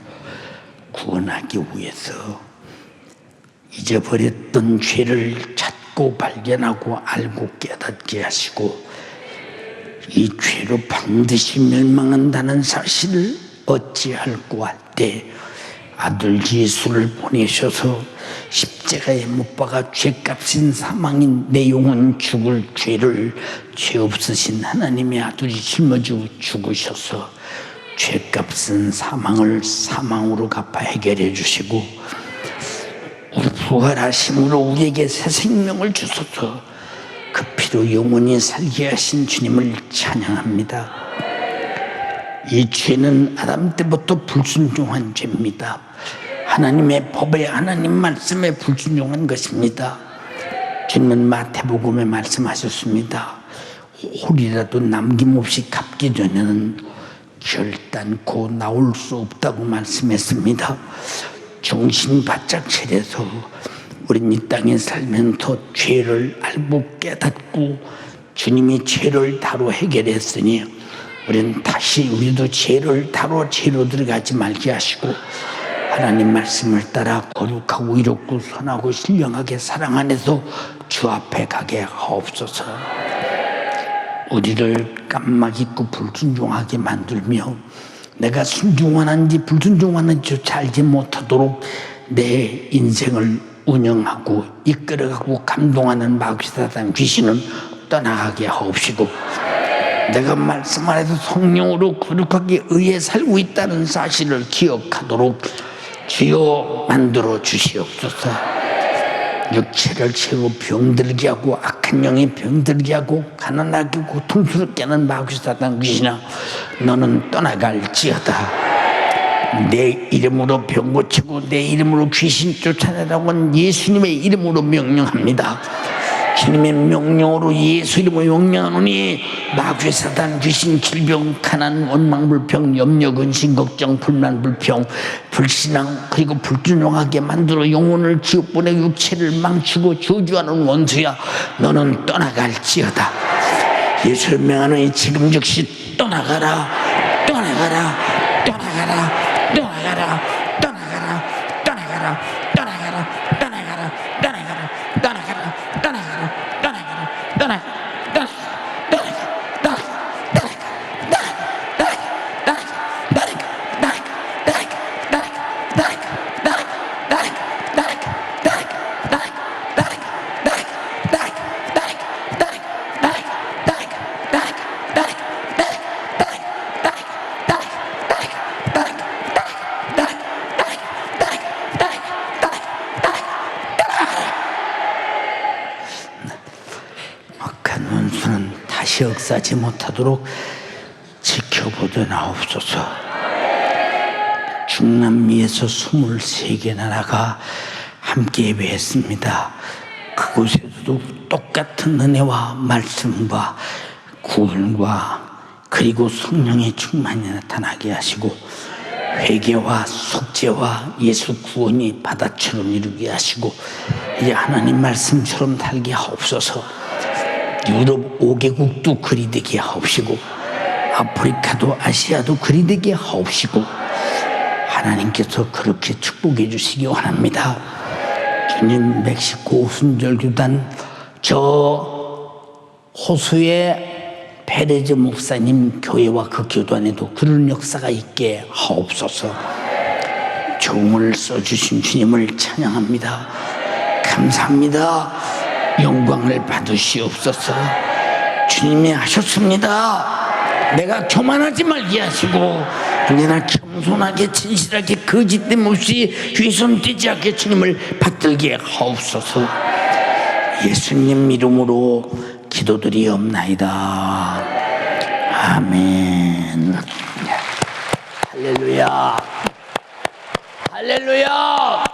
구원하기 위해서 잊어버렸던 죄를 찾고 발견하고 알고 깨닫게 하시고 이 죄로 반드시 멸망한다는 사실을 어찌할꼬 할 때 아들 예수를 보내셔서 십자가에 못 박아 죄값인 사망인 내 영혼 죽을 죄를 죄 없으신 하나님의 아들이 짊어지고 죽으셔서 죄값은 사망을 사망으로 갚아 해결해 주시고 부활하심으로 우리에게 새 생명을 주소서 그 피로 영원히 살게 하신 주님을 찬양합니다. 이 죄는 아담 때부터 불순종한 죄입니다. 하나님의 법에 하나님 말씀에 불순종한 것입니다. 주님은 마태복음에 말씀하셨습니다. 홀이라도 남김없이 갚기 전에는 결단코 나올 수 없다고 말씀했습니다. 정신 바짝 차려서 우린 이 땅에 살면서 죄를 알고 깨닫고 주님이 죄를 다로 해결했으니 우리는 다시 우리도 죄를 다로 죄로 들어가지 말게 하시고 하나님 말씀을 따라 거룩하고 이롭고 선하고 신령하게 사랑 안에서 주 앞에 가게 하옵소서. 우리를 깜막 잊고 불순종하게 만들며 내가 순종하는지 불순종하는지조차 알지 못하도록 내 인생을 운영하고 이끌어가고 감동하는 마귀사단 귀신은 떠나가게 하옵시고 내가 말씀 안에서 성령으로 거룩하게 의에 살고 있다는 사실을 기억하도록 주여 만들어 주시옵소서. 육체를 채우고 병들게 하고 악한 영이 병들게 하고 가난하게 고통스럽게 하는 마귀사단 귀신아, 너는 떠나갈지어다. 내 이름으로 병 고치고 내 이름으로 귀신 쫓아내라고 예수님의 이름으로 명령합니다. 주님의 명령으로 예수 이름으로 명령하노니 마귀 사단 귀신 질병 가난 원망 불평 염려 근심 걱정 불만 불평 불신앙 그리고 불순종하게 만들어 영혼을 지옥 보내 육체를 망치고 저주하는 원수야, 너는 떠나갈지어다. 예수를 명하노니 지금 즉시 떠나가라 떠나가라 떠나가라 떠나가라 떠나가라 떠나가라 떠나가라 떠나가라 떠나가라 떠나가라 떠나가라 떠나가라 다시 역사하지 못하도록 지켜보더나옵소서. 중남미에서 23개 나라가 함께 예배했습니다. 그곳에서도 똑같은 은혜와 말씀과 구원과 그리고 성령의 충만이 나타나게 하시고 회개와 속죄와 예수 구원이 바다처럼 이루게 하시고 이제 하나님 말씀처럼 살게 하옵소서. 유럽 5개국도 그리 되게 하옵시고 아프리카도 아시아도 그리 되게 하옵시고 하나님께서 그렇게 축복해 주시기 원합니다. 주님, 멕시코 순절교단 저 호수의 페레즈 목사님 교회와 그 교단에도 그런 역사가 있게 하옵소서. 종을 써주신 주님을 찬양합니다. 감사합니다. 영광을 받으시옵소서. 주님이 하셨습니다. 내가 교만하지 말게 하시고 언제나 겸손하게 진실하게 거짓됨 없이 휘손되지 않게 주님을 받들게 하옵소서. 예수님 이름으로 기도드리옵나이다. 아멘. 할렐루야. 할렐루야.